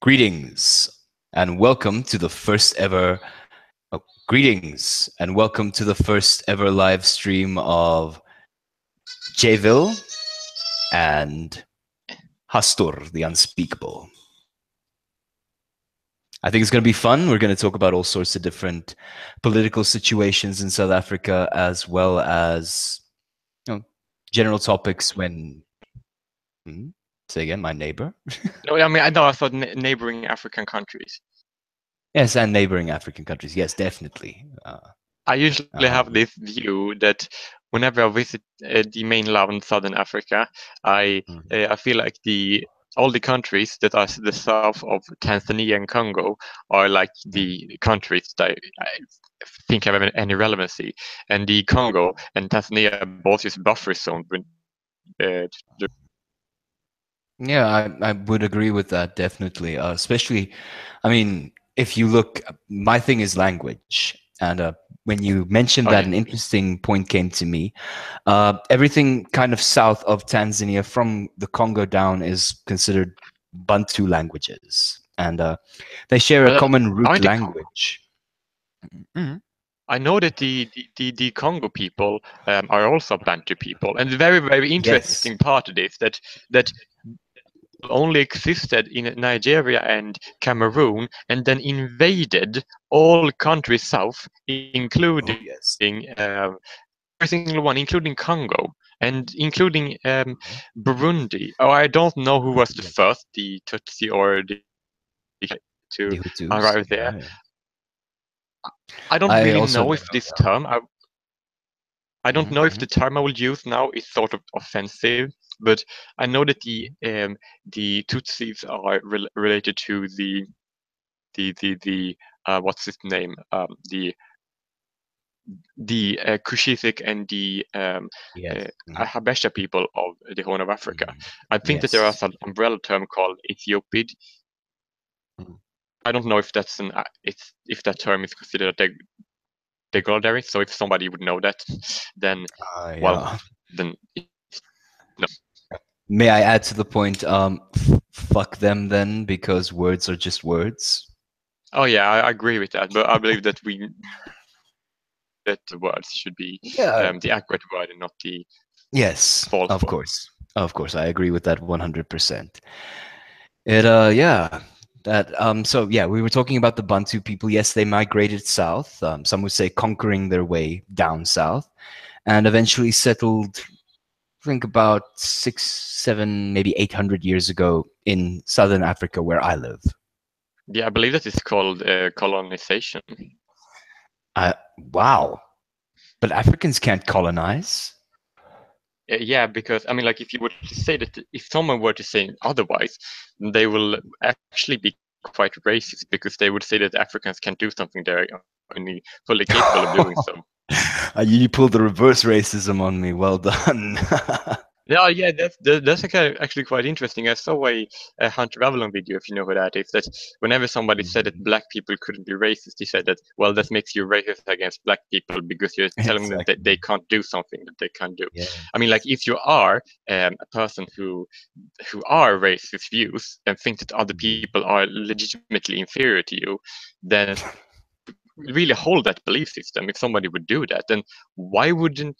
Greetings and welcome to the first ever live stream of Jville and Hastur The Unspeakable. I think it's going to be fun. We're going to talk about all sorts of different political situations in South Africa, as well as general topics when... Say again, my neighbor? No, I mean, I thought neighboring African countries. Yes, and neighboring African countries. Yes, definitely. I usually have this view that whenever I visit the mainland Southern Africa, I feel like all the countries that are the south of Tanzania and Congo are like the countries that I think have any relevancy, and the Congo and Tanzania both is buffer zone. Yeah, I would agree with that, definitely. Especially, I mean, if you look, my thing is language. And when you mentioned that, an interesting point came to me. Everything kind of south of Tanzania from the Congo down is considered Bantu languages. And they share a common root language. I know that the Congo people are also Bantu people, and the very, very interesting part of this that only existed in Nigeria and Cameroon, and then invaded all countries south, including every single one, including Congo and including Burundi. Oh, I don't know who was the first, the Tutsi or the to arrive there. I don't really know if this term. I don't know if the term I will use now is sort of offensive, but I know that the Tutsis are related to the what's his name, the Cushitic and the Habesha people of the Horn of Africa. I think that there is an umbrella term called Ethiopid. I don't know if that's if that term is considered degradatory. So if somebody would know that, then then no. May I add to the point? Fuck them then, because words are just words. Oh yeah, I agree with that. But I believe that the words should be the accurate word and not the false of word. course, of course, I agree with that 100%. So yeah, we were talking about the Bantu people. Yes, they migrated south. Some would say conquering their way down south, and eventually settled, I think about 600, 700, maybe 800 years ago in southern Africa, where I live. Yeah, I believe that is called colonization. Wow, but Africans can't colonize. Yeah, because I mean, like, if you were to say that, if someone were to say otherwise, they will actually be quite racist, because they would say that Africans can't do something they're only fully capable of doing so. You pulled the reverse racism on me. Well done. Yeah, that's actually quite interesting. I saw a Hunter Avalon video, if you know who that is, that whenever somebody said that black people couldn't be racist, he said that, well, that makes you racist against black people because you're telling them that they can't do something that they can't do. Yeah. I mean, like, if you are a person who are racist views and think that other people are legitimately inferior to you, then really hold that belief system. If somebody would do that, then why wouldn't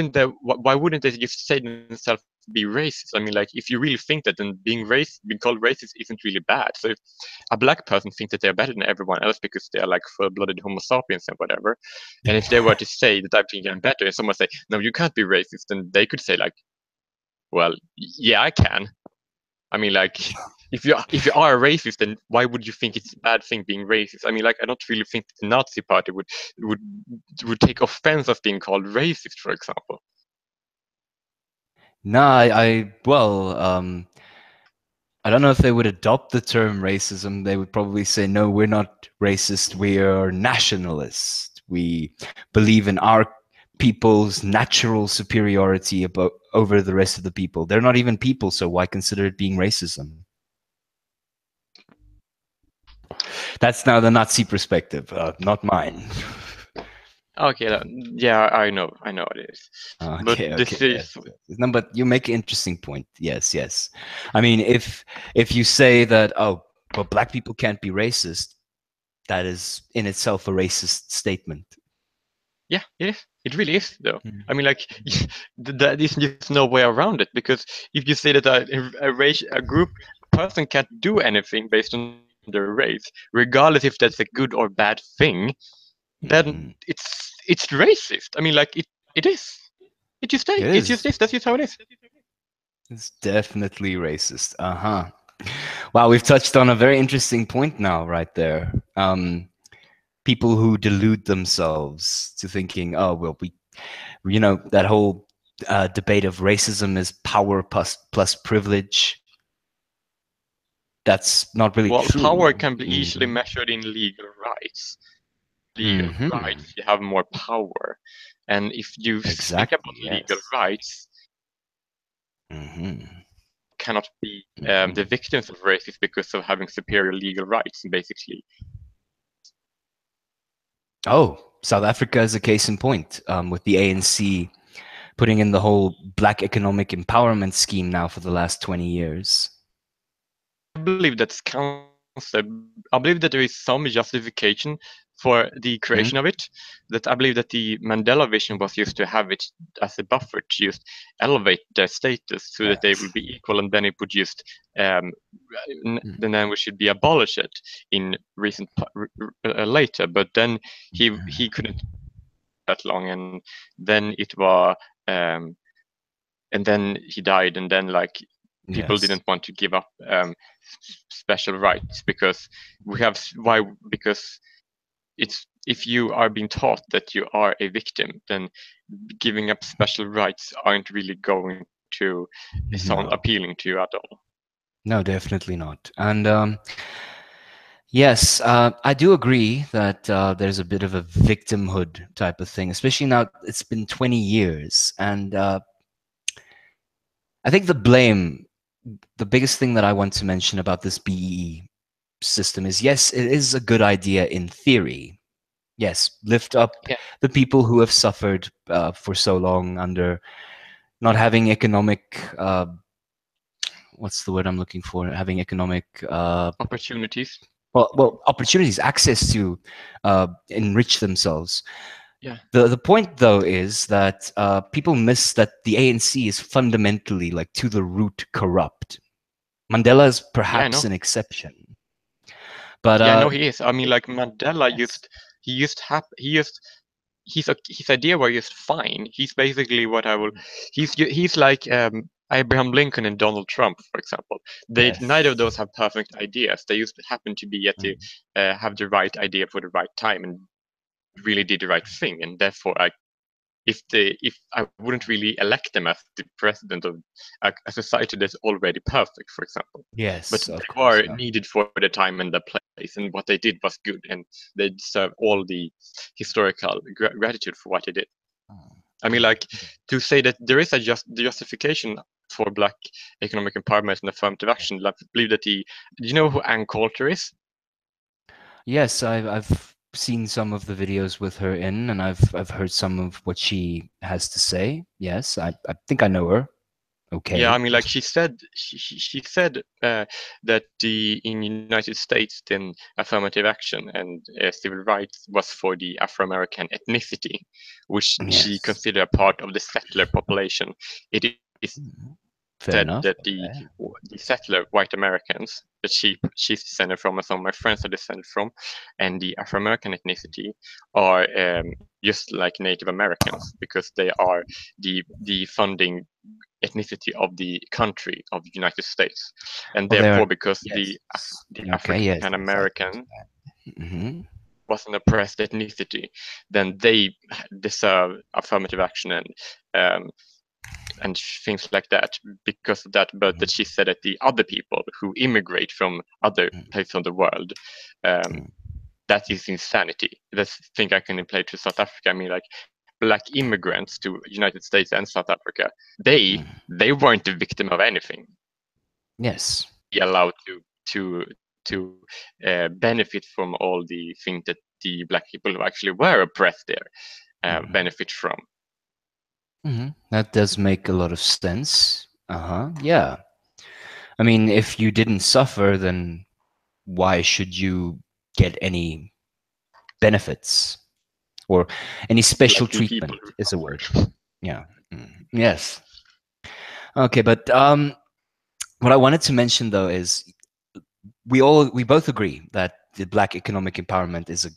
they just say themselves be racist? I mean, like, if you really think that, then being called racist isn't really bad. So if a black person thinks that they're better than everyone else because they're like full-blooded Homo sapiens and whatever, and if they were to say that I think I'm better, and someone say, no, you can't be racist, then they could say, like, well, yeah, I can. I mean, like, if you are a racist, then why would you think it's a bad thing being racist? I mean, like, I don't really think the Nazi Party would take offense of being called racist, for example. No, I don't know if they would adopt the term racism. They would probably say, no, we're not racist. We are nationalist. We believe in our people's natural superiority over the rest of the people. They're not even people, so why consider it being racism? That's now the Nazi perspective, not mine. Okay, yeah, I know it is. Okay, no, but you make an interesting point. Yes. I mean, if you say that, oh, well, black people can't be racist, that is in itself a racist statement. Yeah, it is. It really is, though. Mm. I mean, like, there is just no way around it, because if you say that a group, a person can't do anything based on their race, regardless if that's a good or bad thing, then Mm-hmm. it's racist. I mean, like, it is. It It's just is. this. That's just how it is. It's definitely racist. Uh-huh. Wow, we've touched on a very interesting point now, right there. People who delude themselves to thinking, oh, well, that whole debate of racism is power plus privilege. That's not really Well, power true. can be easily Mm-hmm. measured in legal rights. Legal Mm-hmm. rights, you have more power. And if you think Exactly. about legal Yes. rights, Mm-hmm. cannot be Mm-hmm. the victims of racism because of having superior legal rights, basically. Oh, South Africa is a case in point, with the ANC putting in the whole black economic empowerment scheme now for the last 20 years. I believe that's concept. I believe that there is some justification for the creation of Mm-hmm. it. That I believe that the Mandela vision was used to have it as a buffer to just elevate their status so that they will Yes. be equal, and then it would just um, then we should be abolished in recent later. But then he couldn't that long, and then it was um, and then he died, and then like people Yes. didn't want to give up special rights because we have why because it's if you are being taught that you are a victim, then giving up special rights aren't really going to sound No. appealing to you at all. No, definitely not. And yes, I do agree that there's a bit of a victimhood type of thing, especially now it's been 20 years. And I think the biggest thing that I want to mention about this BEE system is, yes, it is a good idea in theory. Yes, lift up Yeah, the people who have suffered for so long under not having economic, what's the word I'm looking for? Having economic, opportunities. opportunities, access to enrich themselves. Yeah, The point though is that people miss that the ANC is fundamentally, like, to the root corrupt. Mandela is yeah, I perhaps know. an exception, but Yeah, I know he is. I mean, like Mandela yes, he used his idea were just fine. He's basically what I will. He's like Abraham Lincoln and Donald Trump, for example. They neither of yes, those have perfect ideas. They just happen to be at the mm, have the right idea for the right time and really did the right thing. And therefore, if I wouldn't really elect them as the president of a society that's already perfect, for example. But yes, of they course, were yeah. needed for the time and the place, and what they did was good, and they deserve all the historical gratitude for what they did. Mm, I mean, like to say that there is a justification for black economic empowerment and affirmative action. Like, I believe that do you know who Ann Coulter is? yes, I've seen some of the videos with her in, and I've heard some of what she has to say. Yes, I think I know her. Yeah, I Okay. mean, like she said that the in United States, then affirmative action and civil rights was for the Afro-American ethnicity, which she Yes. considered a part of the settler population. It is Mhm. said Fair that enough. the settler white Americans that she's descended from, and some of my friends are descended from, and the Afro-American ethnicity are just like Native Americans because they are the funding ethnicity of the country of the United States, and Well, there. therefore because Yes. the Okay. Yes. African Yes. I get American that. Hmm. was an oppressed ethnicity, then they deserve affirmative action um, and things like that because of that. But that she said that the other people who immigrate from other places of the world, um, that is insanity. That's thing I can apply to South Africa. I mean, like black immigrants to United States and South Africa, they weren't the victim of anything. Yes. Be allowed to benefit from all the things that the black people who actually were oppressed there Hmm. benefit from. That does make a lot of sense. Uh huh. Yeah. I mean, if you didn't suffer, then why should you get any benefits or any special Letting people treatment is a word. suffer. Yeah. Yes. Okay, but what I wanted to mention though is we both agree that the black economic empowerment is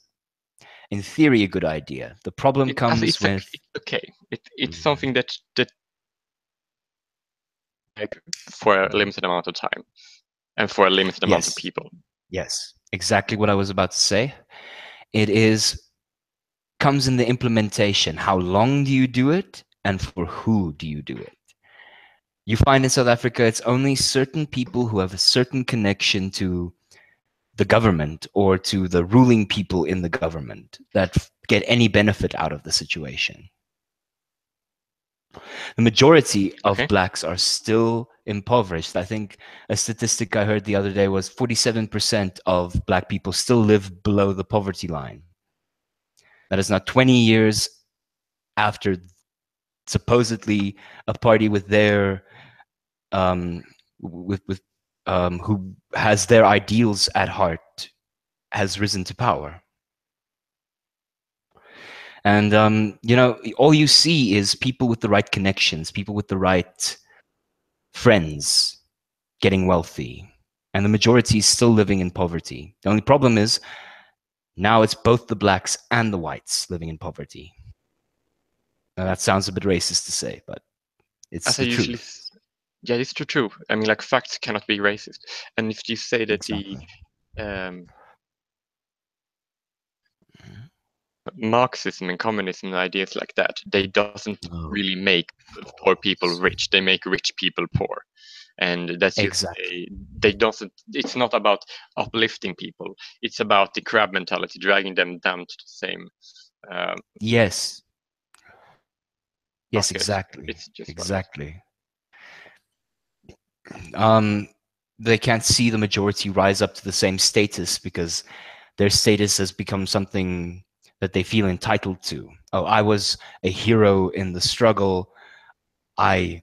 in theory a good idea. The problem comes with It's okay. It's Mhm. something that like for a limited amount of time and for a limited amount of Yes. people. Yes. Exactly what I was about to say. It is comes in the implementation. How long do you do it and for who do you do it? You find in South Africa it's only certain people who have a certain connection to the government or to the ruling people in the government that get any benefit out of the situation. The majority of Okay. blacks are still impoverished. I think a statistic I heard the other day was 47% of black people still live below the poverty line. That is not 20 years after supposedly a party with their with who has their ideals at heart has risen to power. And all you see is people with the right connections, people with the right friends getting wealthy, and the majority is still living in poverty. The only problem is now it's both the blacks and the whites living in poverty. Now, that sounds a bit racist to say, but it's As I the usually, truth. yeah, it's true. I mean, like facts cannot be racist. And if you say that the Exactly. um, Marxism and communism and ideas like that, they doesn't Oh, really make poor people rich. They make rich people poor. And that's just exactly. they doesn't. It's not about uplifting people. It's about the crab mentality, dragging them down to the same um, Yes. Yes, bucket. exactly. It's just what it is. Exactly. Um, they can't see the majority rise up to the same status because their status has become something that they feel entitled to. Oh, I was a hero in the struggle. I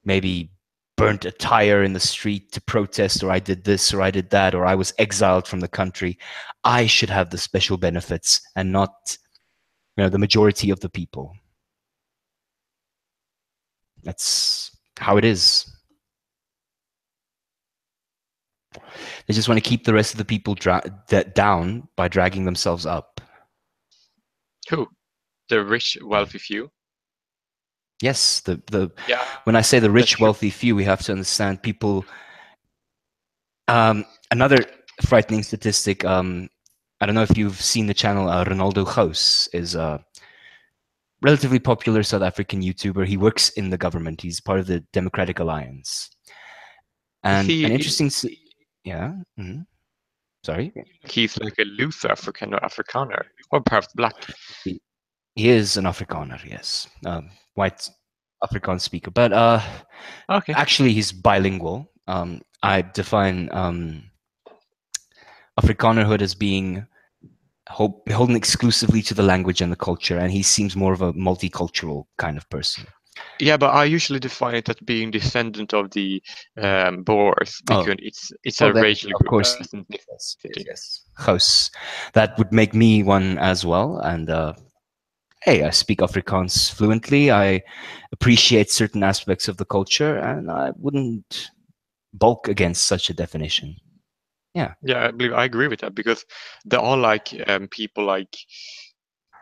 maybe burnt a tire in the street to protest, or I did this, or I did that, or I was exiled from the country. I should have the special benefits and not, the majority of the people. That's how it is. They just want to keep the rest of the people down by dragging themselves up. Who? The rich, wealthy few? Yes, Yeah, when I say the that's rich, true. wealthy few, we have to understand people. Another frightening statistic. I don't know if you've seen the channel. Ronaldo Gous is a relatively popular South African YouTuber. He works in the government. He's part of the Democratic Alliance. Is And an he? interesting, yeah. Sorry, He's like a loose African or Afrikaner, or perhaps black. he, he is an Afrikaner. Yes, white Afrikaans speaker, but Okay. actually he's bilingual. I define Afrikanerhood as being beholden exclusively to the language and the culture, and he seems more of a multicultural kind of person. Yeah, but I usually define it as being descendant of the Boers Oh, because it's well, a then racial of group course, yes, yes, ethnicity. yes. Gous. That would make me one as well. And hey, I speak Afrikaans fluently. I appreciate certain aspects of the culture, and I wouldn't bulk against such a definition. Yeah. Yeah, I believe I agree with that because there are like people like,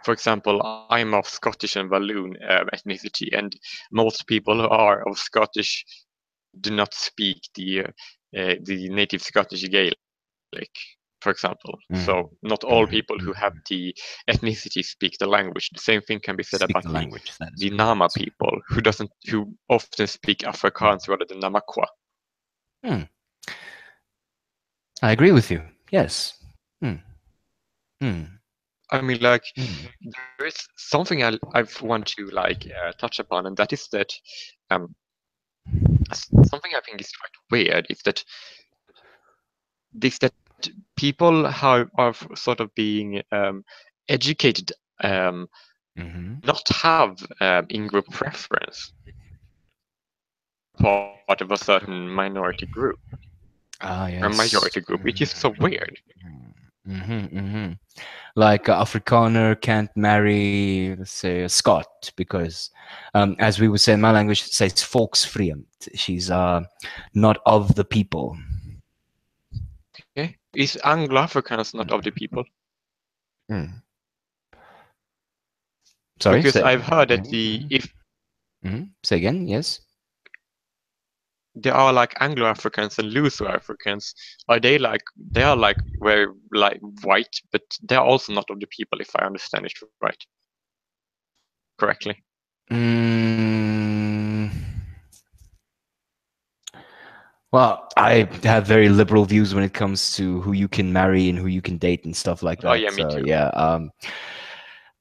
for example, I'm of Scottish and Walloon ethnicity, and most people who are of Scottish do not speak the native Scottish Gaelic, for example. So not all people who have the ethnicity speak the language. The same thing can be said Speak about the language. That is the Nama correct. people who often speak Afrikaans rather than Namakwa. Hmm. I agree with you. Yes. Hmm. Hmm. I mean, like Hmm. there is something I want to like touch upon, and that is that um, something I think is quite weird is that people are sort of being educated Mm-hmm. not have in-group preference part of a certain minority group. Ah, or a yes. majority group, which is so weird. Like Afrikaner can't marry, let's say, a Scot because, as we would say in my language, it says volksvriend. She's not of the people. Okay, is Anglo-Africans not of the people? Mm. Sorry, Because say, I've heard that the if say again. Yes. there are like Anglo-Africans and Luso-Africans, are they are like very like white, but they're also not of the people, if I understand it right correctly. Mm, well, I have very liberal views when it comes to who you can marry and who you can date and stuff like Oh yeah, that. me So too. yeah,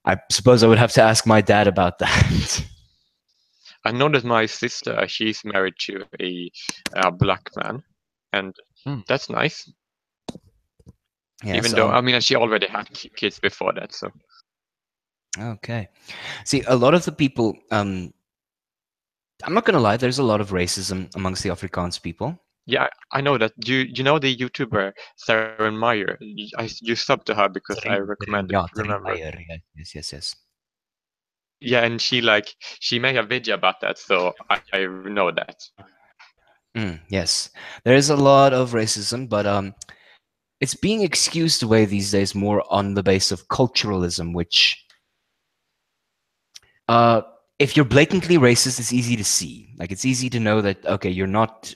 I suppose I would have to ask my dad about that. I know that my sister, she's married to a black man, and Hmm. that's nice. Yes. Even though I mean, she already had kids before that, so Okay. See, a lot of the people. I'm not gonna lie. There's a lot of racism amongst the Afrikaans people. yeah, I know that. You know the YouTuber Sarah Meyer? You subbed to her because I recommended. Yeah, Remember? yes, yes, yes. Yeah, and she made a video about that, so I know that. Yes, there is a lot of racism, but it's being excused away these days more on the base of culturalism, which uh, if you're blatantly racist, it's easy to see. Like it's easy to know that okay, you're not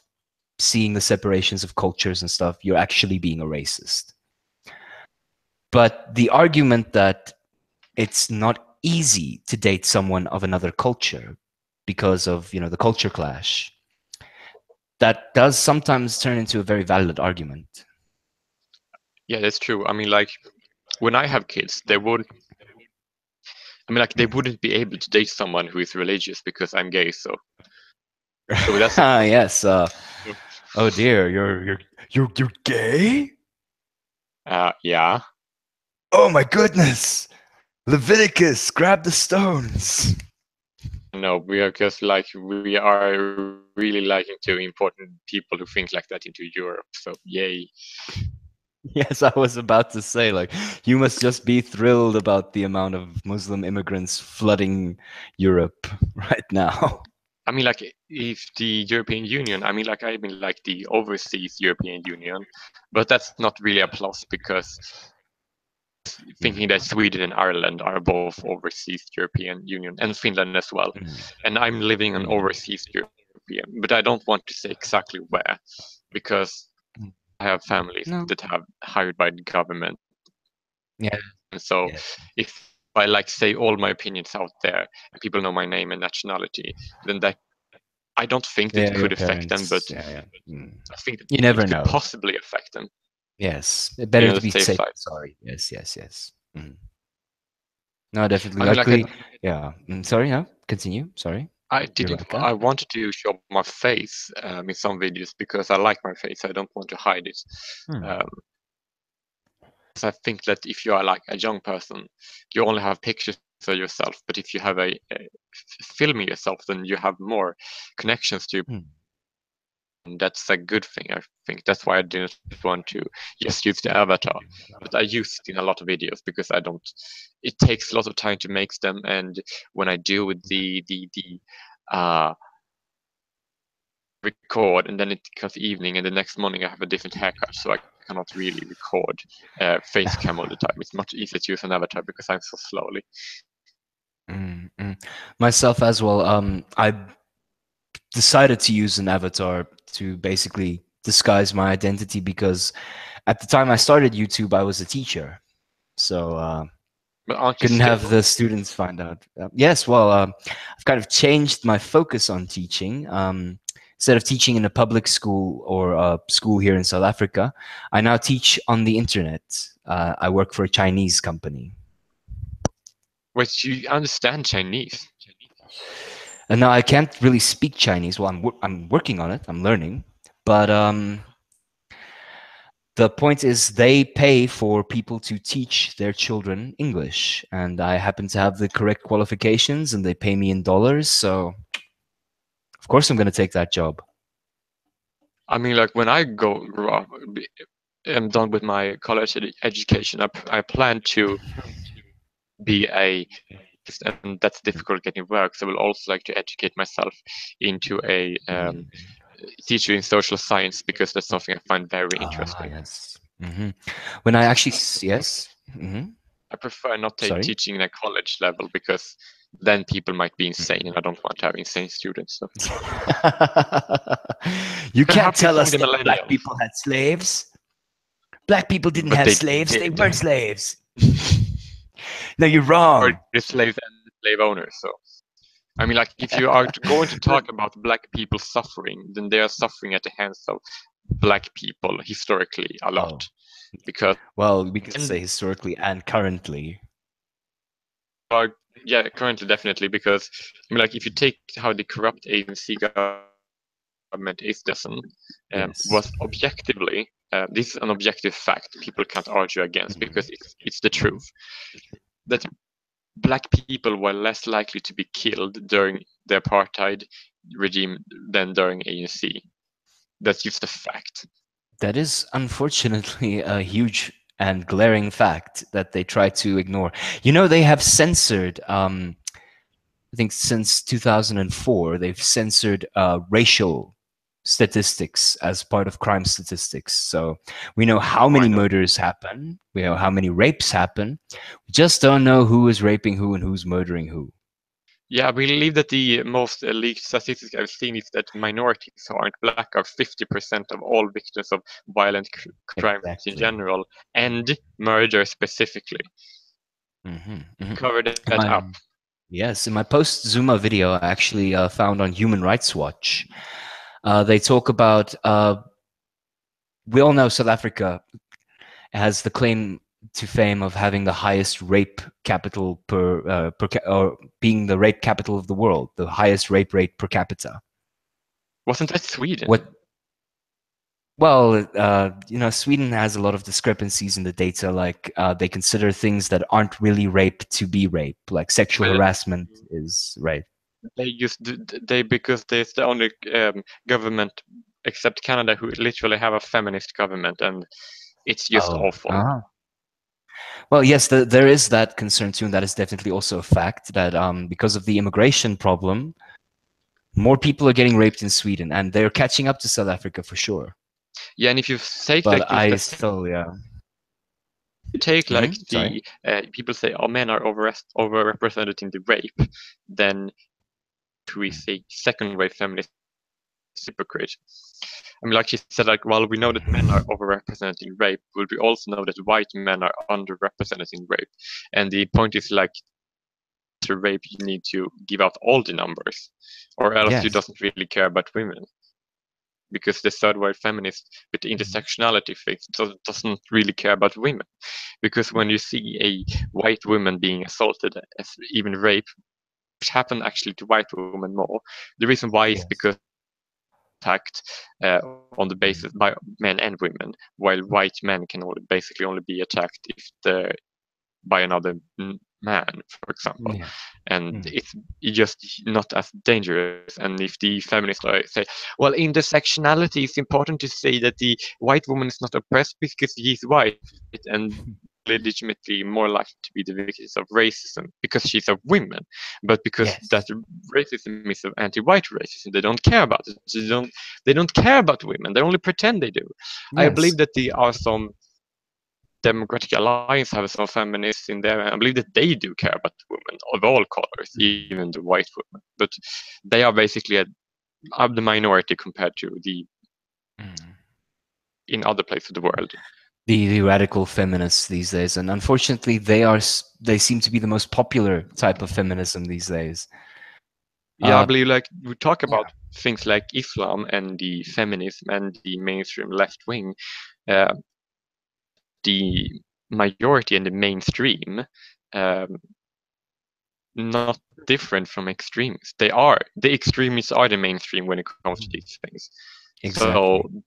seeing the separations of cultures and stuff. You're actually being a racist. But the argument that it's not easy to date someone of another culture because of the culture clash, that does sometimes turn into a very valid argument. Yeah, that's true. I mean, like when I have kids, they would. I mean, like they wouldn't be able to date someone who is religious because I'm gay. So that's Yes. Oh dear, you're gay? yeah. Oh my goodness! Leviticus, grab the stones. No, we are just like we are really liking to important people who think like that into Europe. So yay. Yes, I was about to say, like, you must just be thrilled about the amount of Muslim immigrants flooding Europe right now. I mean, like if the European Union, I mean, like I mean, like the overseas European Union, but that's not really a plus because thinking that Sweden and Ireland are both overseas European Union and Finland as well. And I'm living in overseas European, but I don't want to say exactly where because I have families No. that have hired by the government. Yeah. And so Yeah. if I like say all my opinions out there and people know my name and nationality, then that I don't think that it Yeah, could your affect them, but parents. Yeah, yeah. I think that You it never could know. possibly affect them, Yes. being Better on to the be safe safe side. than sorry. Yes, yes, yes. No, definitely. I mean, like Luckily, yeah. Sorry, no. Continue. Sorry. I didn't. Rebecca. I wanted to show my face in some videos because I like my face. I don't want to hide it. Hmm. Um, so I think that if you are like a young person, you only have pictures of yourself. But if you have filming yourself, then you have more connections to. Hmm. And that's a good thing. I think that's why I didn't want to just use the avatar, but I use it in a lot of videos because I don't. It takes a lot of time to make them, and when I do with the uh, record, and then it becomes evening, and the next morning I have a different haircut, so I cannot really record face cam all the time. It's much easier to use an avatar because I'm so slowly. Myself as well. I decided to use an avatar to basically disguise my identity because at the time I started YouTube, I was a teacher, so But aren't you couldn't have still? the students find out. Yes, well, I've kind of changed my focus on teaching. Instead of teaching in a public school or a school here in South Africa, I now teach on the internet. I work for a Chinese company. Wait, you understand Chinese? And now I can't really speak Chinese. Well, I'm working on it. I'm learning, but the point is they pay for people to teach their children English, and I happen to have the correct qualifications, and they pay me in dollars. So of course I'm going to take that job. I mean, like when I grow up, am done with my college education, I plan to be a, and that's difficult getting work. So I will also like to educate myself into a teacher in social science because that's something I find very Ah, interesting. yes. When I actually, yes. I prefer not Sorry. teaching in a college level because then people might be insane, and I don't want to have insane students. So You we're can't happy tell from us the that black millennials, people had slaves. Black people didn't but have they slaves. They did. weren't slaves. No, you're Or wrong. the slaves and the slave owners. So I mean, like if you are going to talk about black people suffering, then they are suffering at the hands of black people historically a lot Oh, because well, we could say and historically and currently. are yeah currently definitely because I mean like if you take how the corrupt ANC government is done Yes. was objectively this is an objective fact people can't argue against because it's the Mhm. truth that black people were less likely to be killed during the apartheid regime than during ANC. That's just a fact. That is unfortunately a huge and glaring fact that they try to ignore. You know, they have censored, I think since 2004, they've censored racial statistics as part of crime statistics. So we know how Oh, I many know. murders happen, we know how many rapes happen. We just don't know who is raping who and who's murdering who. Yeah, I believe that the most leaked statistics I've seen is that minorities who aren't black are 50% of all victims of violent crimes in Exactly. general and murder specifically. Hmm. Cover that In up. my Yes, in my post Zuma video, I actually found on Human Rights Watch, they talk about. We all know South Africa has the claim to fame of having the highest rape capital or being the rape capital of the world, the highest rape rate per capita. Wasn't that Sweden? What? Well, Sweden has a lot of discrepancies in the data. Like they consider things that aren't really rape to be rape, like sexual Well, harassment is rape. they just they because there's the only government except Canada who literally have a feminist government, and it's just Oh, awful. well, yes, there is that concern too, and that is definitely also a fact that because of the immigration problem, more people are getting raped in Sweden, and they're catching up to South Africa for sure. Yeah, and if you take like But the I still, yeah. take like Sorry. the people say, oh, men are overrepresented in the rape, then we say second wave feminist hypocrite. I mean, like she said, like while we know that men are overrepresented in rape, we also know that white men are underrepresented in rape. And the point is like to rape, you need to give out all the numbers, or else you Yes. doesn't really care about women. Because the third wave feminist with the Mhm. intersectionality thing doesn't really care about women. Because when you see a white woman being assaulted, as even rape, which happen actually to white women more, the reason why is Yes. because attacked on the basis Mhm. by men and women, while white men can basically only be attacked if the by another man, for example, Yeah. and Mm. it's just not as dangerous. And if the feminists say, well, intersectionality is important to say that the white woman is not oppressed because he's white and legitimately more likely to be the victims of racism because she's a woman, but because that Yes. racism is of anti-white racism, they don't care about it. They don't care about women. They only pretend they do. I Yes. believe that there are some Democratic Alliance have some feminists in there, and I believe that they do care about women of all colors, even the white women. But they are basically the minority compared to the Mm. in other places of the world. The radical feminists these days, and unfortunately, they seem to be the most popular type of feminism these days. Yeah, I Uh, believe like we talk yeah. about things like Islam and the feminism and the mainstream left wing. Uh, the majority and the mainstream um, not different from extremists. The extremists are the mainstream when it comes to Mhm. these things. So Exactly.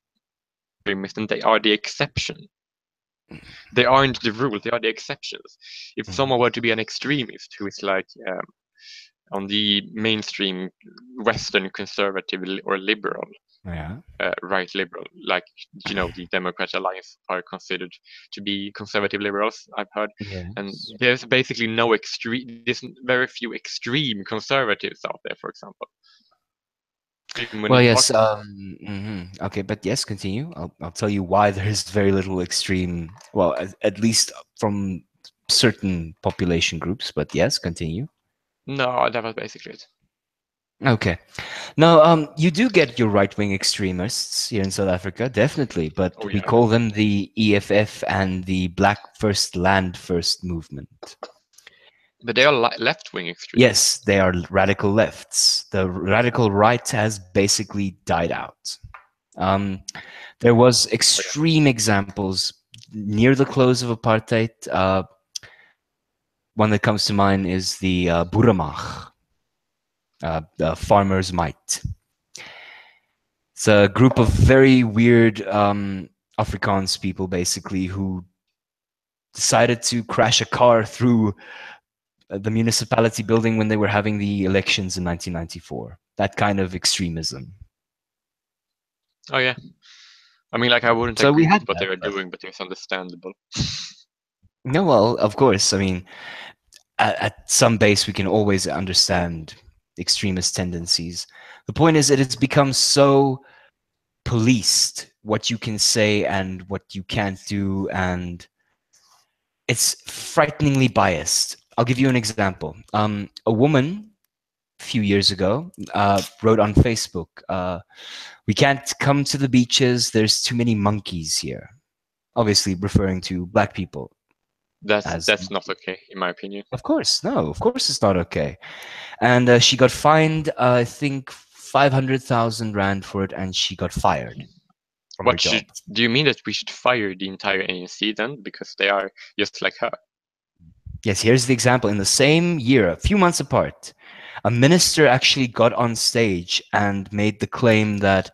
extremists and they are the exception. They aren't the rule. They are the exceptions. If Mhm. someone were to be an extremist who is like on the mainstream Western conservative or liberal, Yeah. right liberal, like the Democrat Alliance are considered to be conservative liberals, I've heard, and Yes. there's basically no extreme. There's very few extreme conservatives out there, for example. Even when Well, you yes. talk, Okay, but yes, continue. I'll tell you why there's very little extreme. Well, at least from certain population groups. But yes, continue. no, that was basically it. Okay. No, you do get your right-wing extremists here in South Africa, definitely, but Oh we yeah, call them the EFF and the Black First Land First movement. but they are left-wing extremists. Yes, they are radical lefts. The radical right has basically died out. Um, there was Oh yeah, extreme examples near the close of apartheid. One that comes to mind is the Boeramag, the Farmer's Might. It's a group of very weird Afrikaans people, basically, who decided to crash a car through the municipality building when they were having the elections in 1994. That kind of extremism. oh yeah. I mean, like I wouldn't So we agree had with what they that, are but doing, but it's understandable. no, well, of course. I mean, at some base, we can always understand extremist tendencies. The point is, it has become so policed what you can say and what you can't do, and it's frighteningly biased. I'll give you an example. A woman a few years ago wrote on Facebook, "We can't come to the beaches. There's too many monkeys here." Obviously, referring to black people as. That's not okay, in my opinion. Of course, no. Of course, it's not okay. And she got fined, I think, 500,000 rand for it, and she got fired from her What job. should do you mean that we should fire the entire ANC then because they are just like her? Yes, here's the example. In the same year, a few months apart, a minister actually got on stage and made the claim that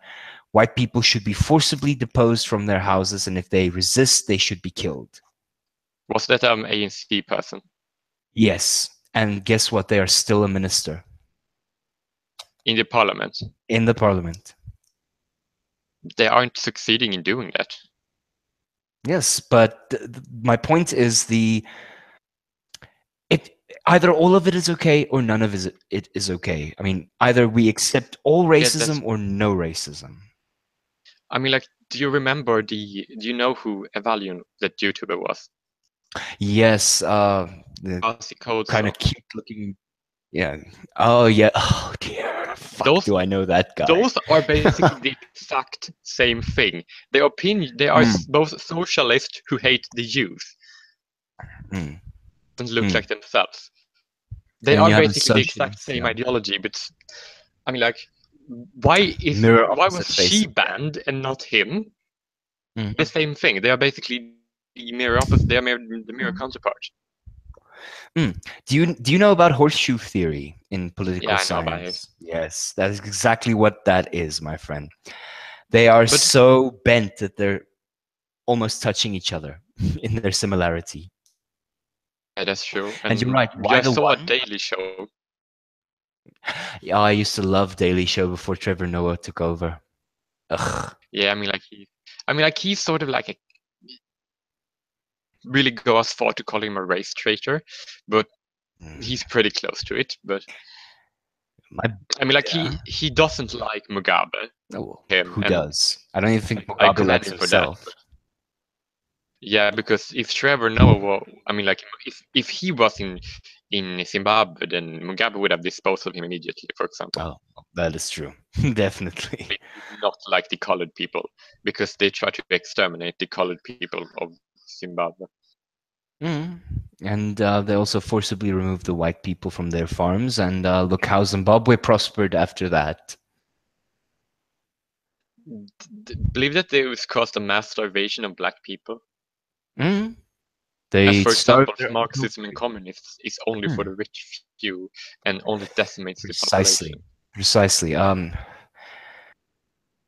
white people should be forcibly deposed from their houses, and if they resist, they should be killed. Was that ANC person Yes. And guess what? They are still a minister in the parliament? in the parliament. They aren't succeeding in doing that. Yes, but my point is if either all of it is okay or none of it is okay. I mean, either we accept all Yeah, that's. racism or no racism. I mean, like, do you remember Do you know who Evalion, that YouTuber, was? Yes, the Asi Code kind of Soft. cute looking. Yeah. Oh yeah. Oh dear. Fuck. Those Do I know that guy? those are basically the exact same thing. Their opinion. They are Mm, both socialists who hate the youth mm, and look mm. like themselves. They And then are you have a basically the exact socialist. same Yeah. ideology, but I mean, like, Mirror why opposite was she faces. banned and not him? The Mhm. same thing. They are basically the mirror opposite. They are the mirror counterpart. Do you know about horseshoe theory in Yeah, political I know about it. science? Yes, that is exactly what that is, my friend. They are But so bent that they're almost touching each other in their similarity. yeah, that's true. And you're And right. I Why the saw a one? Daily Show. Yeah, I used to love Daily Show before Trevor Noah took over. Ugh. Yeah, I mean, like he's sort of like a really go as far to call him a race traitor, but Mm. he's pretty close to it. But My I mean, like yeah. he doesn't like Mugabe, Oh, him, who and does? I don't even think I Mugabe commend likes him for that. himself. But yeah, because if Trevor Noah were, I mean, like if he was in Zimbabwe, then Mugabe would have disposed of him immediately, for example. Oh, that is true. Definitely. They did not like the colored people because they try to exterminate the colored people of Zimbabwe. Mm. And they also forcibly removed the white people from their farms. And look how Zimbabwe prospered after that. Believe that there was caused a mass starvation of black people. Mm. As They for example, starved their own Marxism and communism is only for Mm. the rich few and only decimates the Precisely. population. Precisely.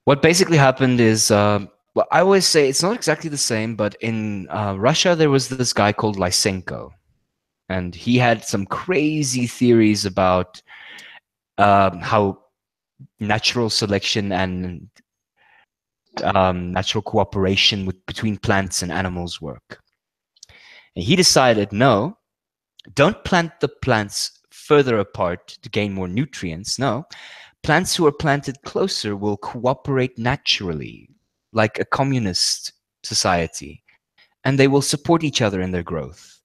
What basically happened is, well, I always say it's not exactly the same, but in Russia, there was this guy called Lysenko. And he had some crazy theories about how natural selection and natural cooperation between plants and animals work. And he decided, no, don't plant the plants further apart to gain more nutrients. No, plants who are planted closer will cooperate naturally, like a communist society, and they will support each other in their growth.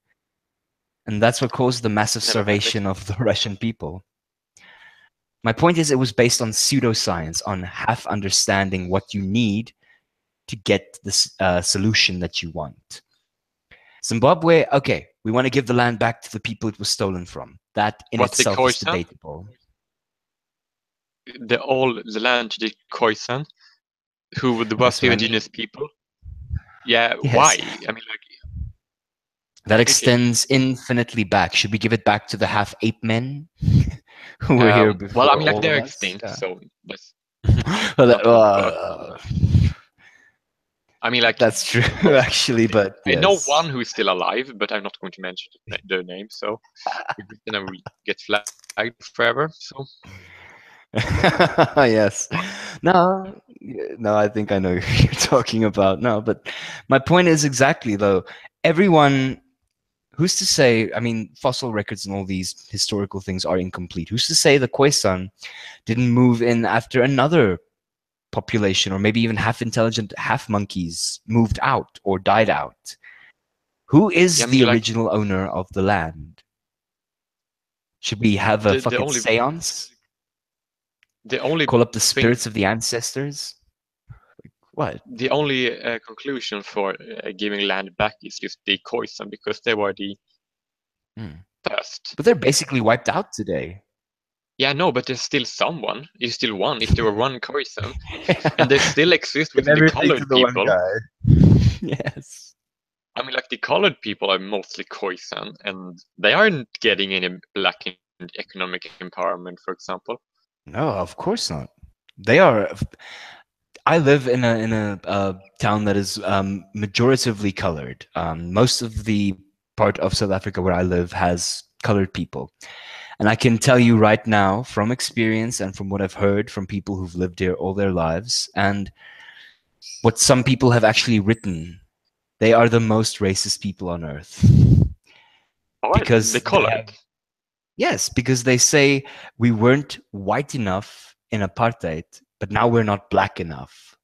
And that's what caused the massive Never heard of it. starvation of the Russian people. My point is, it was based on pseudoscience, on half understanding what you need to get this solution that you want. Zimbabwe, okay, we want to give the land back to the people it was stolen from. That in Was the itself is Khoisan debatable. the land to the Khoisan, who was That's the what I indigenous mean. people? Yeah, Yes, why? I mean, like, that okay. extends infinitely back. Should we give it back to the half ape men who were here Well, I before mean, like all of they're us? extinct, Yeah. so let's Well, not talk about. I mean, like, that's true, well, actually, but I know yes. one who is still alive, but I'm not going to mention their name, so then I will get flagged forever. So Yes. No, no, I think I know who you're talking about. No, but my point is exactly though, everyone who's to say, I mean, fossil records and all these historical things are incomplete. Who's to say the Khoisan didn't move in after another population, or maybe even half intelligent, half monkeys moved out or died out? Who yeah, is I the mean, like original owner of the land? Should we have a the fucking only seance? the only Call up the thing spirits of the ancestors? What? the only conclusion for giving land back is just the Khoisan because they were the Hmm. first. But they're basically wiped out today. Yeah, no, but there's still someone. There's still one. If there were one Khoisan, and they still exist Give within the everything to colored the one people. guy. Yes. I mean, like the colored people are mostly Khoisan, and they aren't getting any black economic empowerment, for example. No, of course not. They are. I live in a town that is majoritively colored. Most of the part of South Africa where I live has colored people. And I can tell you right now, from experience and from what I've heard from people who've lived here all their lives, and what some people have actually written, they are the most racist people on earth. Are they Because they have, colored? yes, because they say we weren't white enough in apartheid, but now we're not black enough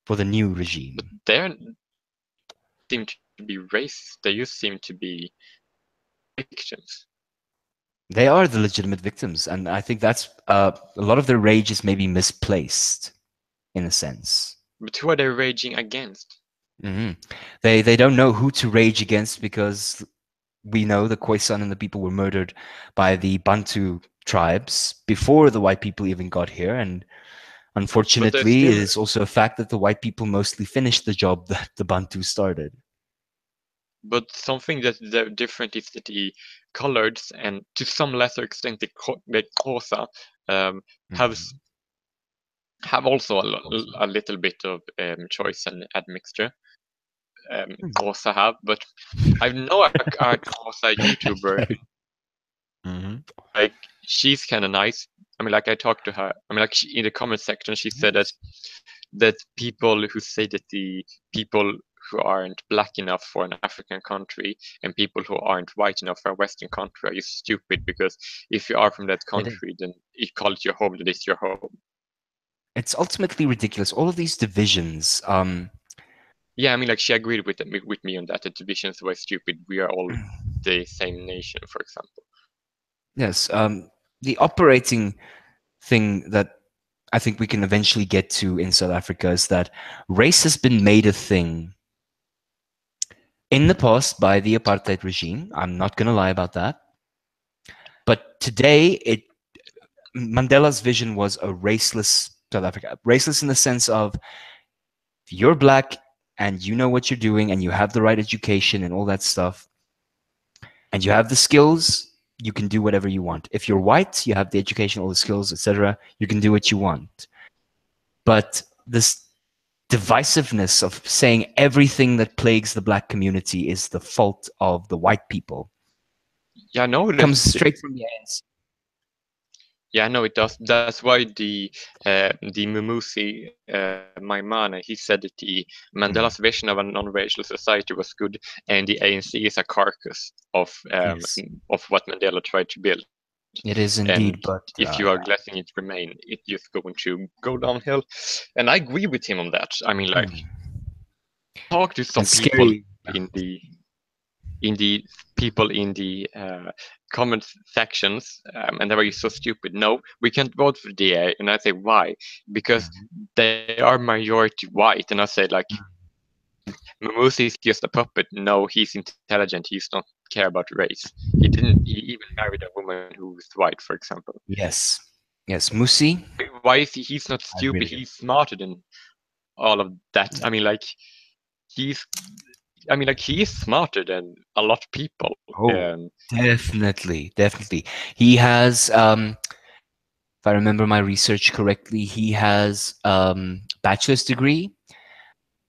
for the new But regime. they seem to be racist. They just seem to be victims. They are the legitimate victims, and I think that's a lot of their rage is maybe misplaced in a sense. But who are they raging against? Hmm. They don't know who to rage against because we know the Khoisan and the people were murdered by the Bantu tribes before the white people even got here, and But they're unfortunately, it still. is also a fact that the white people mostly finished the job that the Bantu started. But something that they're different is that the coloreds and to some lesser extent the Xhosa um, have Mhm. have also Awesome. a little bit of choice and admixture. Hmm. Xhosa have, but I know a Xhosa YouTuber Mhm. like she's kind of nice. I mean, like I talked to her. I mean, like in the comment section, she said Yes. that people who say that the people who aren't black enough for an African country and people who aren't white enough for a Western country are just stupid because if you are from that It is. country, then it calls your home, that is your home. It's ultimately ridiculous. All of these divisions. Yeah, I mean, like she agreed with me on that. The divisions were stupid. We are all the same nation, for example. Yes. The operating thing that I think we can eventually get to in South Africa is that race has been made a thing in the past by the apartheid regime. I'm not going to lie about that. But today, Mandela's vision was a raceless South Africa. Raceless in the sense of if you're black and you know what you're doing and you have the right education and all that stuff, and you have the skills, you can do whatever you want. If you're white, you have the education, all the skills, etc. You can do what you want. But this divisiveness of saying everything that plagues the black community is the fault of the white people Yeah, no, comes straight from the ANC. Yeah, no, it does. That's why the Mumusi Maimane, he said that the Mandela's Mm. vision of a non-racial society was good, and the ANC is a carcass Yes, of what Mandela tried to build. it is And indeed, but if you are letting it remain, it's just going to go downhill. And I agree with him on that. I mean, like, mm, talk to some and people scary. in the people in the comment sections, and they were so stupid. No, we can't vote for DA, and I say why? Because Mm, they are majority white, and I say like Mamusi is just a puppet. No, he's intelligent. He's not care about race. He didn't. He even married a woman who was white, for example. yes, yes, Musi. Why is he? He's not I stupid. really do. He's smarter than all of that. I mean, like he's. I mean, like he is smarter than a lot of people. Oh, definitely, definitely. He has, if I remember my research correctly, he has bachelor's degree,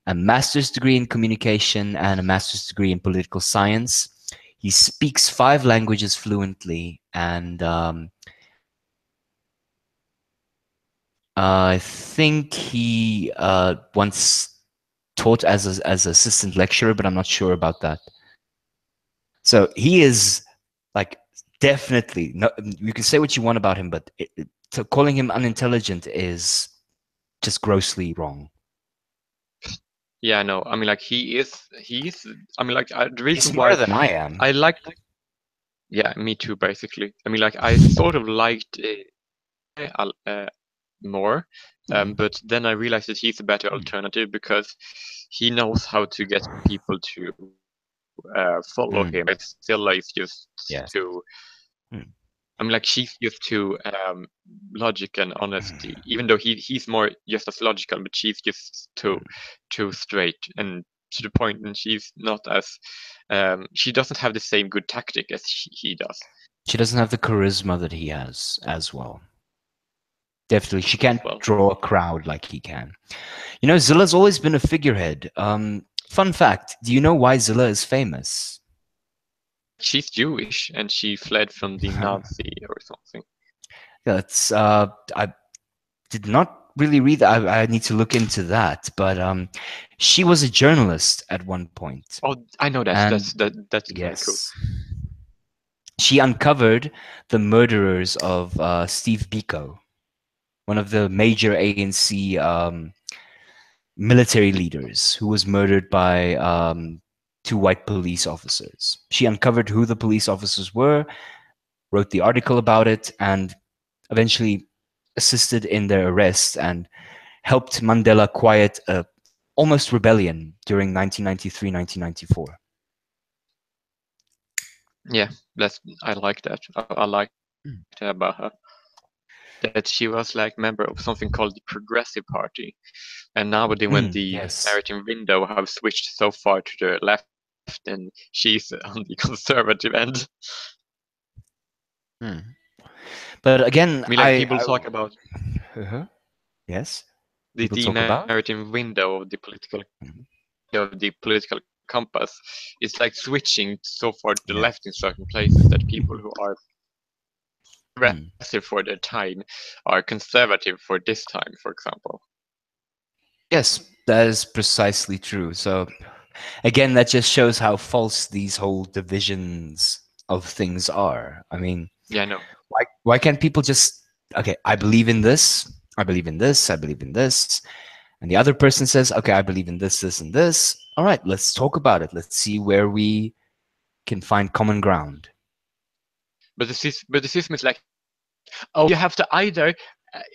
a master's degree in communication, and a master's degree in political science. He speaks 5 languages fluently, and I think he once taught as assistant lecturer, but I'm not sure about that. So he is like definitely no. You can say what you want about him, but so calling him unintelligent is just grossly wrong. Yeah, no. I mean, like he is. He's. I mean, like the He's reason smarter why than I am. I liked. Yeah, me too. Basically, I mean, like I sort of liked more, Hmm. but then I realized that he's a better Hmm. alternative because he knows how to get people to follow him. Hmm. Stella is just Yes. too. Hmm. I mean, like she's just too logic and honesty. Hmm. Even though he's more just as logical, but she's just too straight and to the point, and she's not as she doesn't have the same good tactic as he does She doesn't have the charisma that he has as well. Definitely, she as can't well. draw a crowd like he can. You know, Zilla's always been a figurehead. Fun fact: do you know why Zilla is famous? She's Jewish and she fled from the Nazi or something. That's I did not really read that. I need to look into that. But she was a journalist at one point, Oh, I know that. and That's kind of cool. yes, she uncovered the murderers of Steve Biko, one of the major ANC military leaders, who was murdered by 2 white police officers. She uncovered who the police officers were, wrote the article about it, and eventually assisted in their arrest and helped Mandela quiet a almost rebellion during 1993-1994. Yeah, that's I like that. I like Mm. that about her. That she was like member of something called the Progressive Party, and now when the Yes. narrative window have switched so far to the left, and she's on the conservative end. Mm. But I again, mean, like people talk about uh yes, the people talk about. narrative window Mhm. of the political compass. It's like switching so far to the Yeah. left in certain places that people who are Mm. progressive for their time are conservative for this time, for example. Yes, that is precisely true. So again, that just shows how false these whole divisions of things are. I mean, Yeah, no. why can't people just, okay, I believe in this, I believe in this, I believe in this, and the other person says, okay, I believe in this, this, and this. All right, let's talk about it. Let's see where we can find common ground. But the system is like, oh, you have to either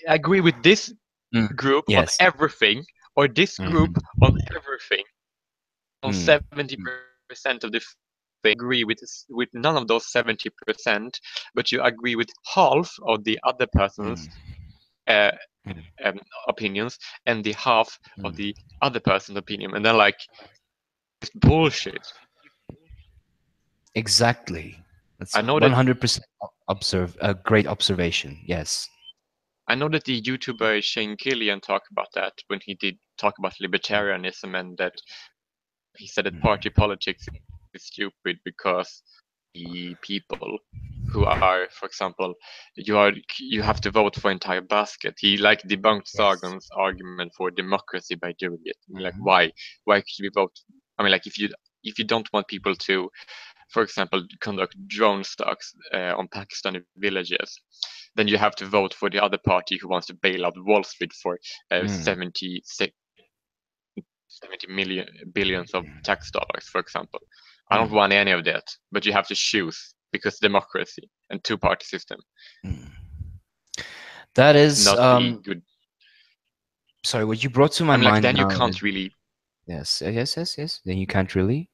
agree with this Mm. group on Yes. everything or this group Hmm. on everything. On Mm. 70% of the thing, you agree with none of those 70%, but you agree with half of the other person's Mm. uh, Mm. opinions and the half of Mm. the other person's opinion, and they're like, it's bullshit. Exactly. That's I know that 100% observe a great observation. Yes. I know that the YouTuber Shane Gillian talked about that when he did talk about libertarianism, and that he said that Mm. party politics is stupid because the people. who are, for example, you have to vote for entire basket. He like debunked Yes. Sagan's argument for democracy by doing it. I mean, like Hmm. why could we vote? I mean, like if you don't want people to, for example, conduct drone strikes on Pakistani villages, then you have to vote for the other party who wants to bail out Wall Street for Mm. 70 million billions of tax dollars, for example. I don't want any of that, but you have to choose because democracy and two-party system, Mm. That is, not the good. sorry, what you brought to my I mean, like mind then you now is, can't really yes, yes. Then you can't really.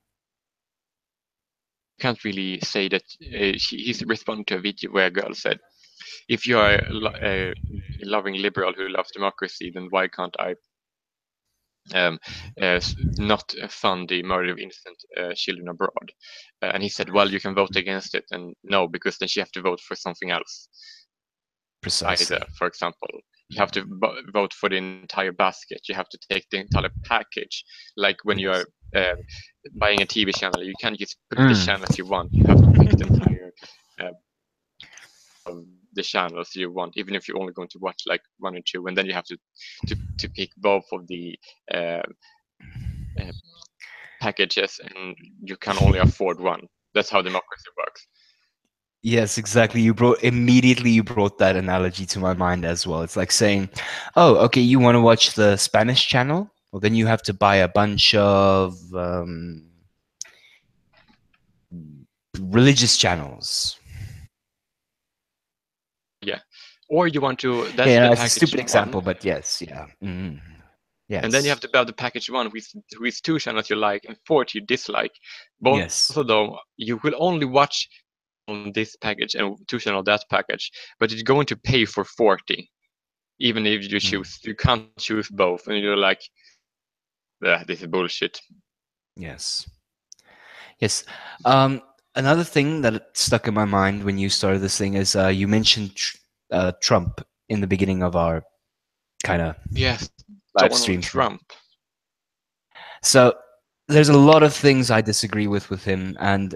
say that he's responding to a video where a girl said, "If you are a loving liberal who loves democracy, then why can't I um, not fund the murder of innocent children abroad?" And he said, "Well, you can vote against it," and no, because then she have to vote for something else. Either, Precisely. for example, you have to vote for the entire basket. You have to take the entire package. Like when you are Yes. uh, buying a TV channel, you can't just pick the Mm. channels you want. You have to pick the entire uh, of the channels you want, even if you're only going to watch like one or two, and then you have to pick both of the uh, uh, packages, and you can only afford one. That's how democracy works. Yes, exactly. You brought that analogy to my mind as well. It's like saying, "Oh, okay, you want to watch the Spanish channel? Well, then you have to buy a bunch of religious channels." Yeah. Or you want to, that's the Yeah, it's a package stupid one, example, but yes, yeah. and then you have Yes, to buy the package one with two channels you like and 40 you dislike. Both yes. of them you will only watch on this package and two channel that package, but it's going to pay for 40, even if Mm, you can't choose both, and you're like, this is bullshit. yes, yes. Another thing that stuck in my mind when you started this thing is you mentioned Trump in the beginning of our kind of Yes, live Donald stream thing. Trump. So there's a lot of things I disagree with him, and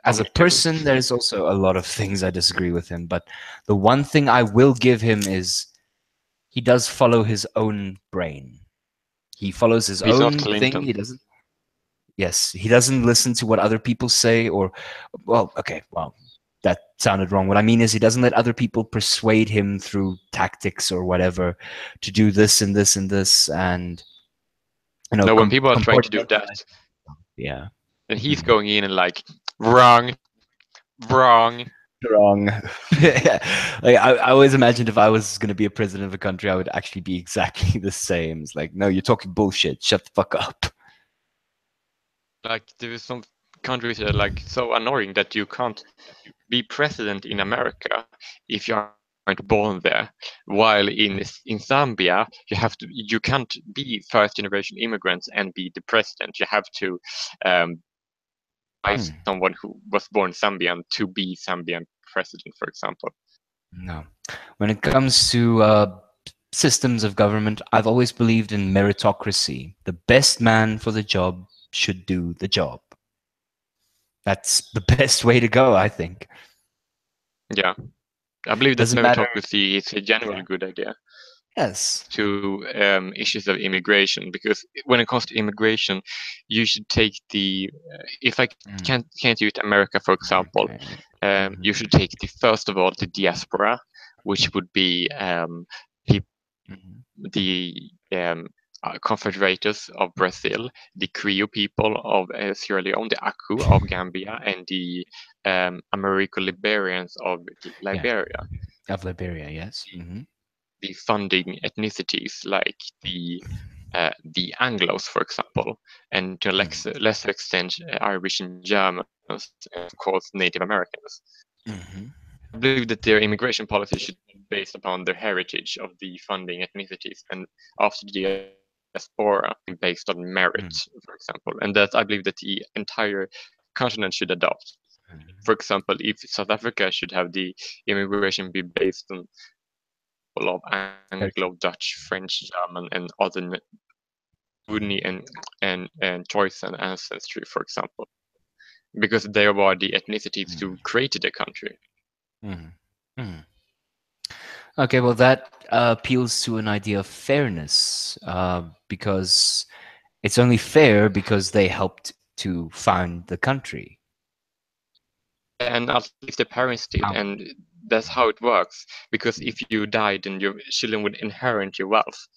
Oh, as a me too. person, there's also a lot of things I disagree with him. But the one thing I will give him is he does follow his own brain. He follows his He's not own thing. Clinton. He doesn't. Yes, he doesn't listen to what other people say, or, well, okay, well, that sounded wrong. What I mean is, he doesn't let other people persuade him through tactics or whatever to do this and this and this, and No, when people are trying to do compartmentalize. that, Yeah. and he's Mhm. going in and like, wrong, wrong. Wrong. Like, I always imagined if I was going to be a president of a country, I would actually be exactly the same. It's like, no, you're talking bullshit. Shut the fuck up. Like there is some countries that are like so annoying that you can't be president in America if you aren't born there. While in Zambia, you can't be first generation immigrants and be the president. You have to um, by Hmm. someone who was born Zambian to be Zambian president, for example. No. When it comes to systems of government, I've always believed in meritocracy. The best man for the job should do the job. That's the best way to go, I think. Yeah, I believe that Doesn't matter. meritocracy is a generally Yeah. good idea Yes. to issues of immigration, because when it comes to immigration, you should take the if I Mm. can't use America for example, Okay. you Mhm. should take the first of all the diaspora, which would be people, Mhm. the Confederates of Brazil, the Creole people of Sierra Leone, the Aku of Gambia, and the Americo Liberians of Yeah. Liberia. Of Liberia, yes. The funding ethnicities like the Anglos, for example, and to a lesser extent Irish and Germans, and of course Native Americans. Mhm. I believe that their immigration policy should be based upon their heritage of the funding ethnicities, and after the diaspora based on merit, for example, and that I believe that the entire continent should adopt. For example, if South Africa should have the immigration be based on people of Anglo, Heritage. Dutch, French, German, and other Uni and choice and ancestry, for example, because they were the ethnicities who created the country. Mm. Mm. Okay, well, that appeals to an idea of fairness, because it's only fair because they helped to found the country. Yeah, and at least the parents did, Found. and that's how it works. Because if you died, then your children would inherit your wealth.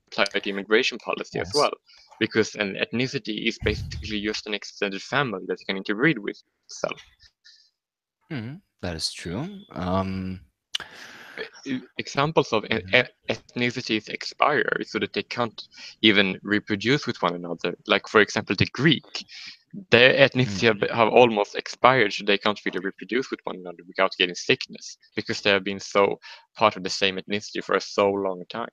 Apply to immigration policy as Yes. well, because an ethnicity is basically just an extended family that you can interbreed with itself. That is true. Examples of Mhm. ethnicities expire so that they can't even reproduce with one another. Like, for example, the Greek, their ethnicity Mm. have almost expired, so they can't really reproduce with one another without getting sickness because they have been so part of the same ethnicity for a so long time.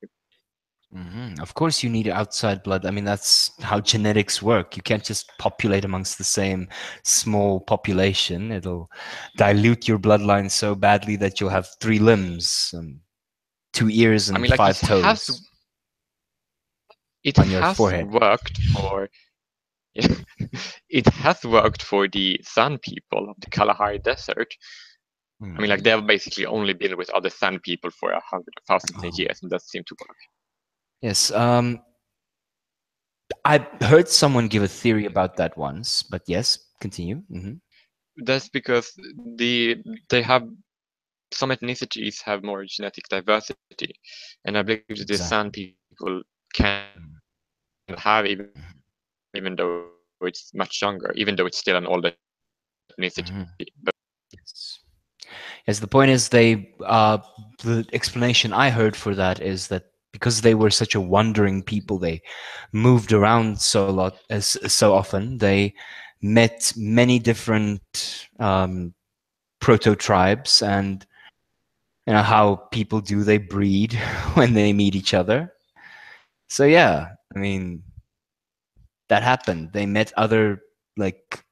Of course, you need outside blood. I mean, that's how genetics work. You can't just populate amongst the same small population. It'll dilute your bloodline so badly that you'll have three limbs, and two ears, I and mean, like five toes it on your has forehead. worked for it has worked for the San people of the Kalahari Desert. I mean, like they Mhm. have basically only been with other San people for 100,000 Oh. years, and that seemed to work. Yes. I heard someone give a theory about that once, but yes, continue. That's because they have some ethnicities have more genetic diversity, and I believe that the San Exactly. people can have even though it's much younger, even though it's still an old ethnicity. But Yes. Yes, the point is the explanation I heard for that is that because they were such a wandering people, they moved around so often, they met many different proto tribes, and you know how people do, they breed when they meet each other. So yeah, I mean, that happened. They met other, like,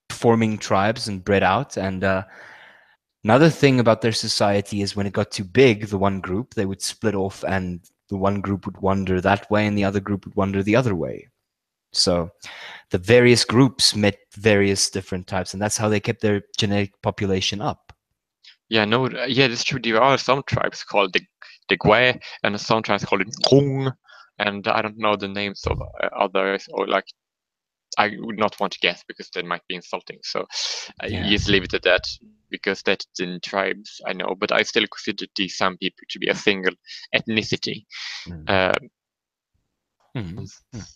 forming tribes and bred out, and another thing about their society is when it got too big, the one group, they would split off, and the one group would wander that way and the other group would wander the other way. So the various groups met various different types, and that's how they kept their genetic population up. yeah, no, yeah, that's true. There are some tribes called the Gwe, and some tribes called it Kung, and I don't know the names of others, or like I would not want to guess because that might be insulting. So I Yeah. just leave it at that because that's the tribes I know. But I still consider the San people to be a single ethnicity. Mm. Uh, Mm. Mm.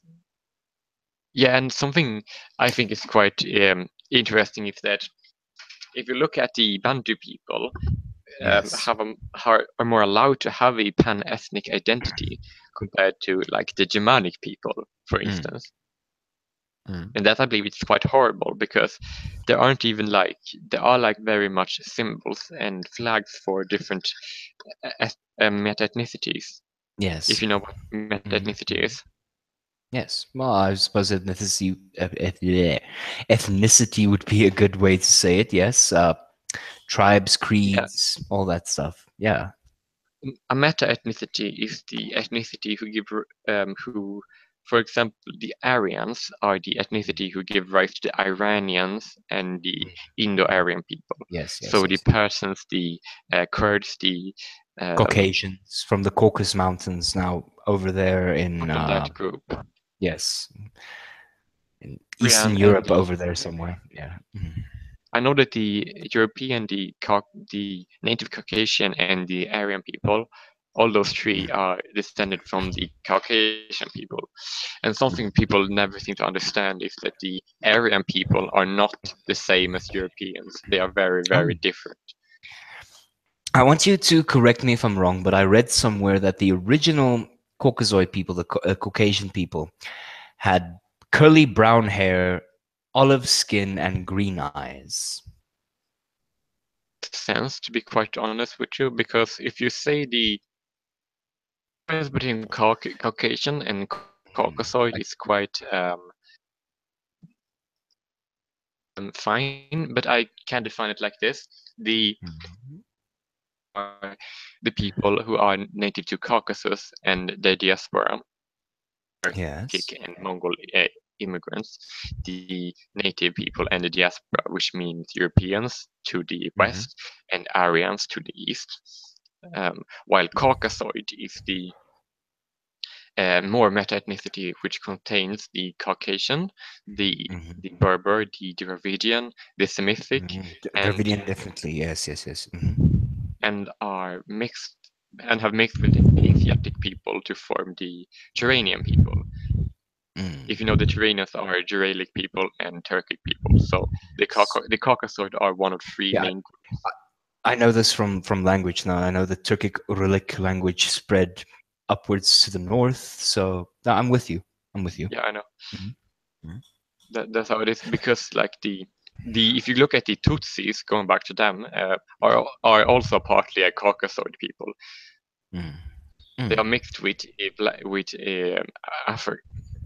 yeah, and something I think is quite interesting is that if you look at the Bantu people, Yes. are more allowed to have a pan-ethnic identity compared to like the Germanic people, for Mm. instance. Mm. And that I believe it's quite horrible because there are like very much symbols and flags for different meta ethnicities. If Yes. you know what meta Mhm. ethnicity Mhm. is, Yes. Well, I suppose ethnicity would be a good way to say it. Yes. Tribes, yeah, creeds, all that stuff. Yeah. a meta ethnicity is the ethnicity who, for example, the Aryans are the ethnicity who give rise to the Iranians and the Indo-Aryan people. Yes. Yes. So the Yes. Persans, the Kurds, the Caucasians from the Caucasus Mountains now over there in part of that group, yes, in Eastern Aryan and Europe the over there somewhere. Yeah. Mhm. I know that the European, the native Caucasian, and the Aryan people, all those three are descended from the Caucasian people. And something people never seem to understand is that the Aryan people are not the same as Europeans. They are very, Oh. very different. I want you to correct me if I'm wrong, but I read somewhere that the original Caucasoid people, the Caucasian people, had curly brown hair, olive skin, and green eyes. Makes sense, to be quite honest with you, because if you say the difference between Caucasian and Caucasoid Like, is quite fine, but I can define it like this: the mhm. are the people who are native to Caucasus and the diaspora, Turkic Yes. and Mongol immigrants, the native people and the diaspora, which means Europeans to the west and Aryans to the east. While Caucasoid is the more meta-ethnicity, which contains the Caucasian, the Berber, the Dravidian, the Semitic, Dravidian, definitely, yes. and are mixed and have mixed with the Asiatic people to form the Turanian people. If you know, the Turanians are Uralic people and Turkic people. So the Caucasoid are one of three main groups. I know this from language now. I know the Turkic Uralic language spread upwards to the north. So no, I'm with you. Yeah, I know. That's how it is, because like the if you look at the Tutsis, going back to them, are also partly a Caucasoid people. They are mixed with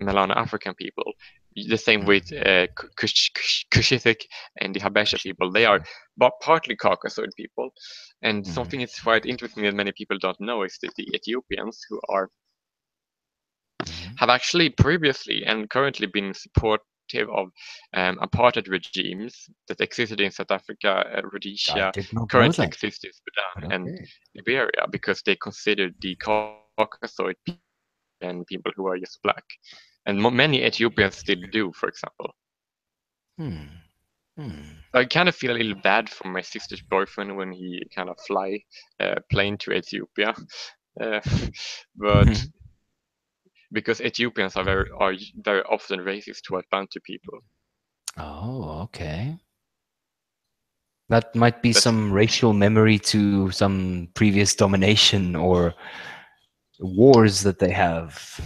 Melano African people. The same with Cushitic and the Habesha people. They are partly Caucasoid people. And something is quite interesting that many people don't know is that the Ethiopians, who have actually previously and currently been supportive of apartheid regimes that existed in South Africa, Rhodesia, currently exists in Sudan and Liberia, because they considered the Caucasoid and people who are just black. And many Ethiopians still do, for example. I kind of feel a little bad for my sister's boyfriend when he kind of fly plane to Ethiopia, but because Ethiopians are very often racist towards Bantu people. Oh, okay. That might be some racial memory to some previous domination or wars that they have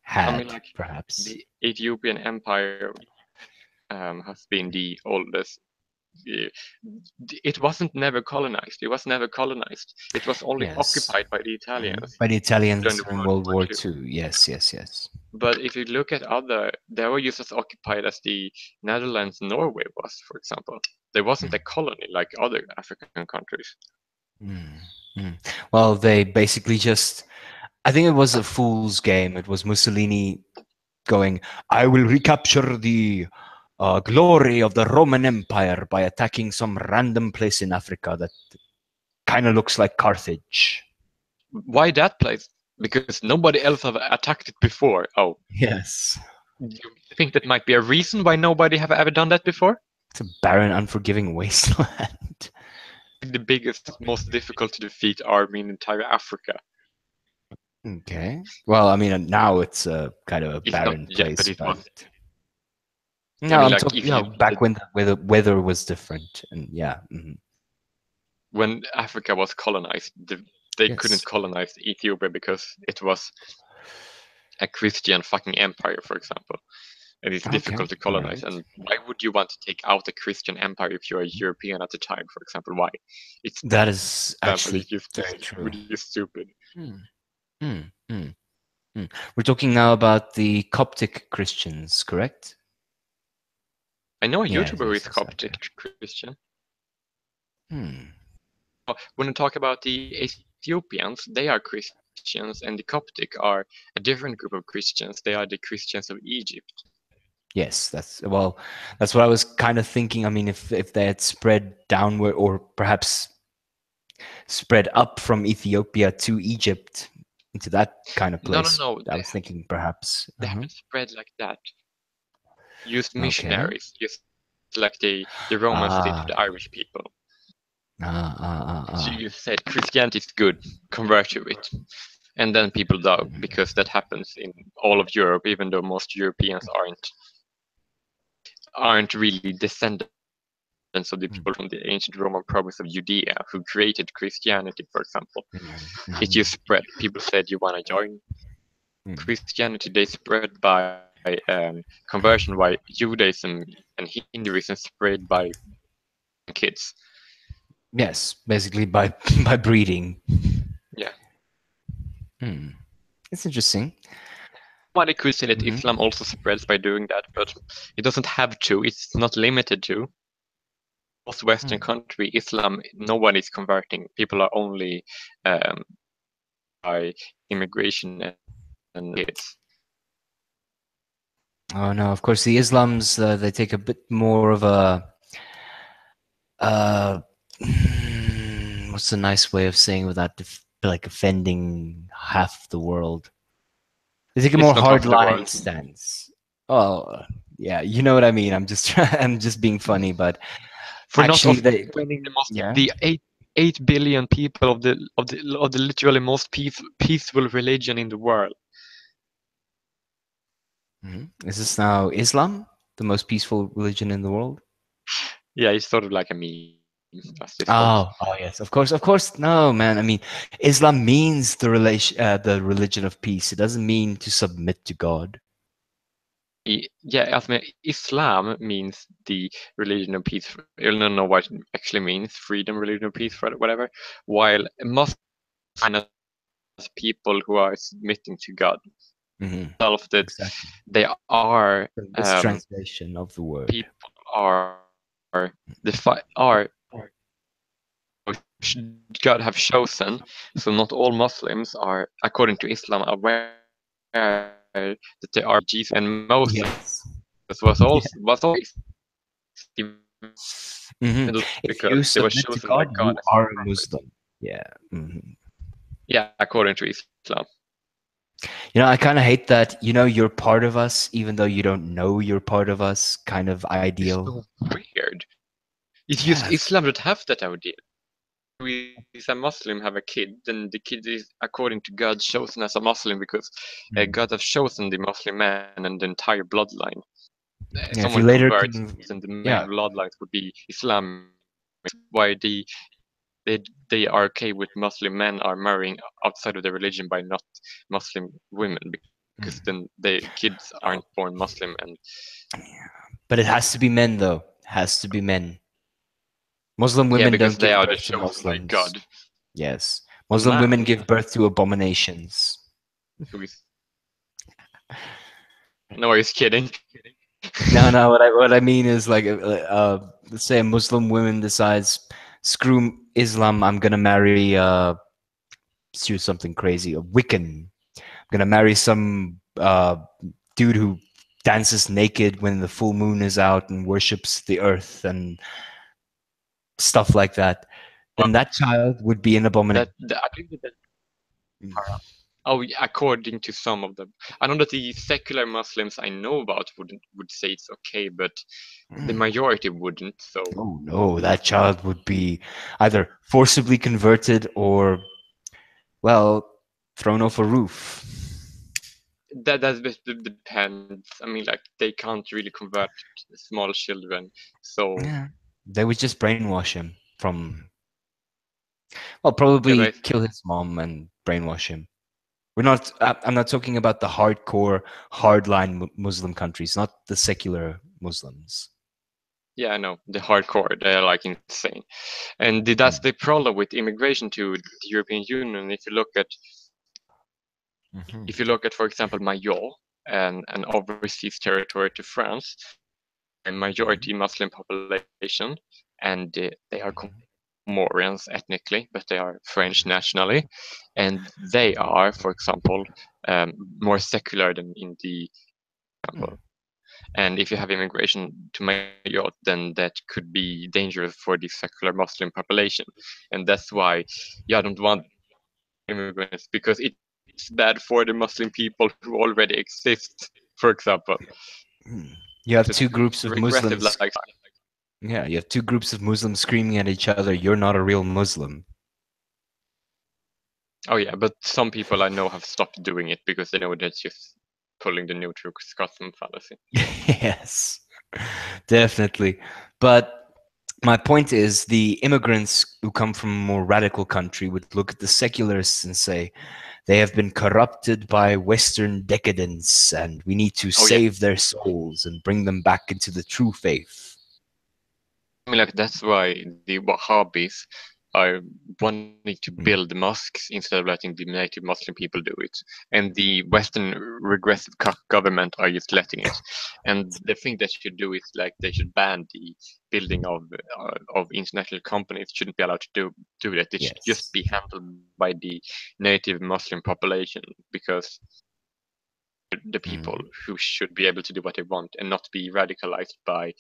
had, I mean, like, perhaps. the Ethiopian Empire has been the oldest. It wasn't never colonized. It was never colonized. It was only occupied by the Italians. By the Italians During in World War II. Yes. But if you look at they were just as occupied as the Netherlands, Norway was, for example. There wasn't a colony like other African countries. Well, they basically just, I think it was a fool's game. It was Mussolini going, I will recapture the glory of the Roman Empire by attacking some random place in Africa that kind of looks like Carthage. Why that place? Because nobody else have attacked it before. Oh. Yes. Do you think that might be a reason why nobody have ever done that before? It's a barren, unforgiving wasteland. The biggest, most difficult to defeat army in entire Africa. Okay. Well, I mean, now it's a kind of a barren place. But no, I'm talking, back when the weather was different, and when Africa was colonized, they couldn't colonize Ethiopia because it was a Christian fucking empire, for example. And it's difficult to colonize. And why would you want to take out a Christian empire if you're a European at the time, for example? Why? That is actually very true. Really stupid. We're talking now about the Coptic Christians, correct? I know a YouTuber who is Coptic Christian. When I talk about the Ethiopians, they are Christians, and the Coptic are a different group of Christians. They are the Christians of Egypt. Yes, that's what I was kind of thinking. I mean, if they had spread downward or perhaps spread up from Ethiopia to Egypt into that kind of place. No. I was thinking perhaps. They haven't spread like that. Used missionaries, just like the Romans did to the Irish people. So you said Christianity is good, convert to it. And then people die, because that happens in all of Europe, even though most Europeans aren't really descendants of the people from the ancient Roman province of Judea who created Christianity, for example. It just spread. People said, you want to join Christianity? They spread by conversion, by Judaism and Hinduism spread by kids. Yes, basically by breeding. Yeah. It's interesting. Somebody could say that Islam also spreads by doing that, but it doesn't have to. It's not limited to. Most Western country, Islam, no one is converting. People are only by immigration and kids. Oh no, of course the Islams they take a bit more of a uh, what's a nice way of saying without like offending half the world? They take a more It's not half the hardline world. stance. Oh, yeah, you know what I mean. I'm just I'm just being funny, but For not actually, they offending the most, yeah. the 8 billion people of the literally most peaceful religion in the world. Is this now Islam, the most peaceful religion in the world? Yeah, it's sort of like a meme at this point. Oh, yes, of course, of course. No, man. I mean, Islam means the religion of peace. It doesn't mean to submit to God. Yeah, I mean, Islam means the religion of peace. I don't know what it actually means, freedom, religion of peace, whatever. While Muslims are as people who are submitting to God, Hmm. self that Exactly. they are The mistranslation of the word. people are God have chosen. So not all Muslims are, according to Islam, aware that they are Jesus, and Moses Yes. was also Yeah. even though Hmm. because they If were you chosen submit by to God God, as a you are a prophet. Muslim. Yeah. Hmm. Yeah, according to Islam. I kind of hate that, you're part of us, even though you don't know you're part of us, kind of It's ideal. so weird. It's just Yes. Islam that have that idea. If a Muslim have a kid, then the kid is, according to God, chosen as a Muslim because Mm. God has chosen the Muslim man and the entire bloodline. Yeah, if Someone you later converts, can, then the main yeah. bloodlines would be Islamic. Why they they are okay with Muslim men are marrying outside of their religion by not Muslim women because then Mm. the kids aren't born Oh, Muslim and but it has to be men, though. Has to be men. Muslim yeah, women because don't they give are the birth to chosen by Muslims. God. Yes. A Muslim women man give birth to abominations. who is no, he's kidding. No, no. What I mean is like, let's say a Muslim woman decides, screw Islam, I'm gonna marry let's do something crazy, a Wiccan. I'm gonna marry some dude who dances naked when the full moon is out and worships the earth and stuff like that. Then that child would be an abomination. I believe that oh, yeah, according to some of them. I know that the secular Muslims I know about would say it's okay, but the majority wouldn't. So Oh no, that child would be either forcibly converted or, well, thrown off a roof. that depends. I mean, like they can't really convert small children. So Yeah. They would just brainwash him from, well, yeah, probably basically, kill his mom and brainwash him. I'm not talking about the hardcore, hardline Muslim countries, not the secular Muslims. yeah, I know the hardcore. They're like insane, and that's the problem with immigration to the European Union. If you look at, for example, Mayotte and an overseas territory to France, a majority Muslim population, and they are Comorians ethnically, but they are French nationally, and they are, for example, more secular than in the example. And if you have immigration to Mayotte, then that could be dangerous for the secular Muslim population, and that's why you don't want immigrants because it's bad for the Muslim people who already exist. For example, You have it's two groups of regressive Muslims. like Yeah, you have two groups of Muslims screaming at each other, "You're not a real Muslim." oh yeah, but some people I know have stopped doing it because they know that's just pulling the neutral custom fallacy. Yes, definitely. But my point is, the immigrants who come from a more radical country would look at the secularists and say, they have been corrupted by Western decadence, and we need to Oh yeah, save their souls and bring them back into the true faith. I mean like that's why the Wahhabis are wanting to build Mm. mosques instead of letting the native Muslim people do it, and the Western regressive government are just letting it. And the thing they should do is like they should ban the building of international companies. Shouldn't be allowed to do that. It should just Yes. be handled by the native Muslim population because the people who should be able to do what they want and not be radicalized by.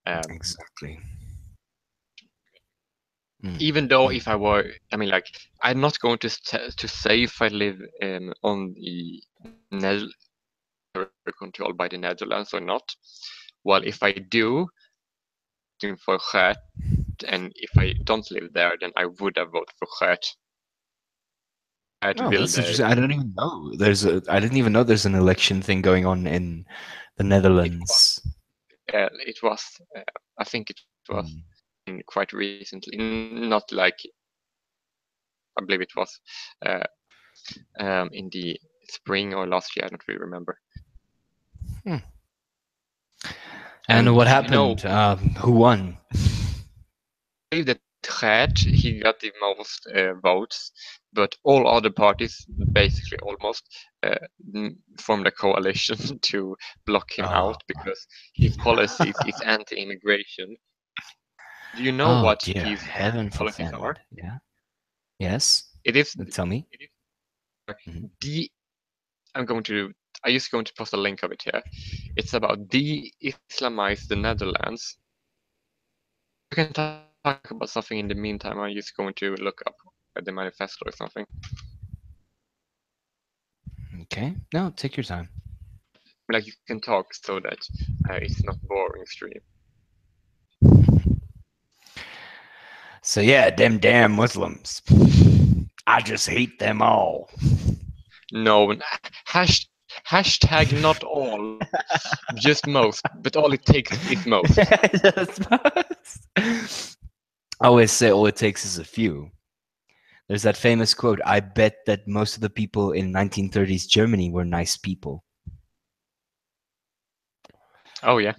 Exactly. Even though if I were, I mean, like, I'm not going to say if I live on the controlled by the Netherlands or not. Well, if I do, for Gert, and if I don't live there, then I would have voted for Gert. Oh, that's interesting. I don't even know. I didn't even know there's an election thing going on in the Netherlands. It was. I think it was quite recently. Not like. I believe it was in the spring or last year. I don't really remember. And what happened? Who won? I believe that Gert, he got the most votes, but all other parties, basically almost, formed a coalition to block him out because his policies is anti-immigration. Do you know what dear his heaven policies forfend. are? Yeah. Yes. It is Tell me. I'm just going to post a link of it here. It's about de-Islamize the Netherlands. You can talk about something in the meantime. I'm just going to look up the manifesto or something. Okay. No, take your time. Like, you can talk so that it's not boring stream. So yeah, them damn Muslims. I just hate them all. No, hashtag not all, just most. But all it takes is most. I always say all it takes is a few. There's that famous quote, I bet that most of the people in 1930s Germany were nice people. Oh, yeah.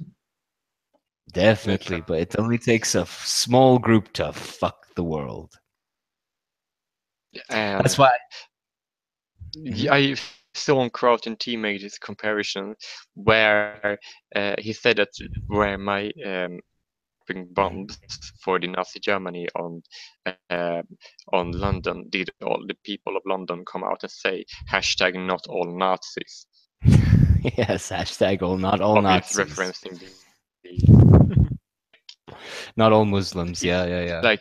Definitely, but it only takes a small group to fuck the world. That's why I saw on Croatian Teenagers comparison where he said that where my bombs for the Nazi Germany on London, did all the people of London come out and say hashtag not all Nazis? Yes, hashtag all not all Obvious Nazis. referencing the not all Muslims. Yeah. Like,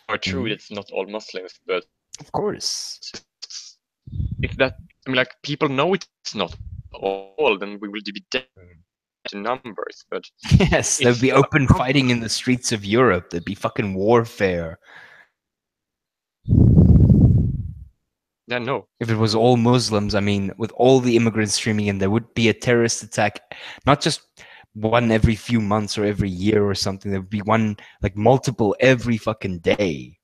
are true it's not all Muslims, but of course, if that, I mean, like, people know it's not all, then we will be dead to numbers. But yes, there'd be open fighting in the streets of Europe. There'd be fucking warfare. Yeah, no. If it was all Muslims, I mean, with all the immigrants streaming in, there would be a terrorist attack, not just one every few months or every year or something. There would be one, like multiple every fucking day.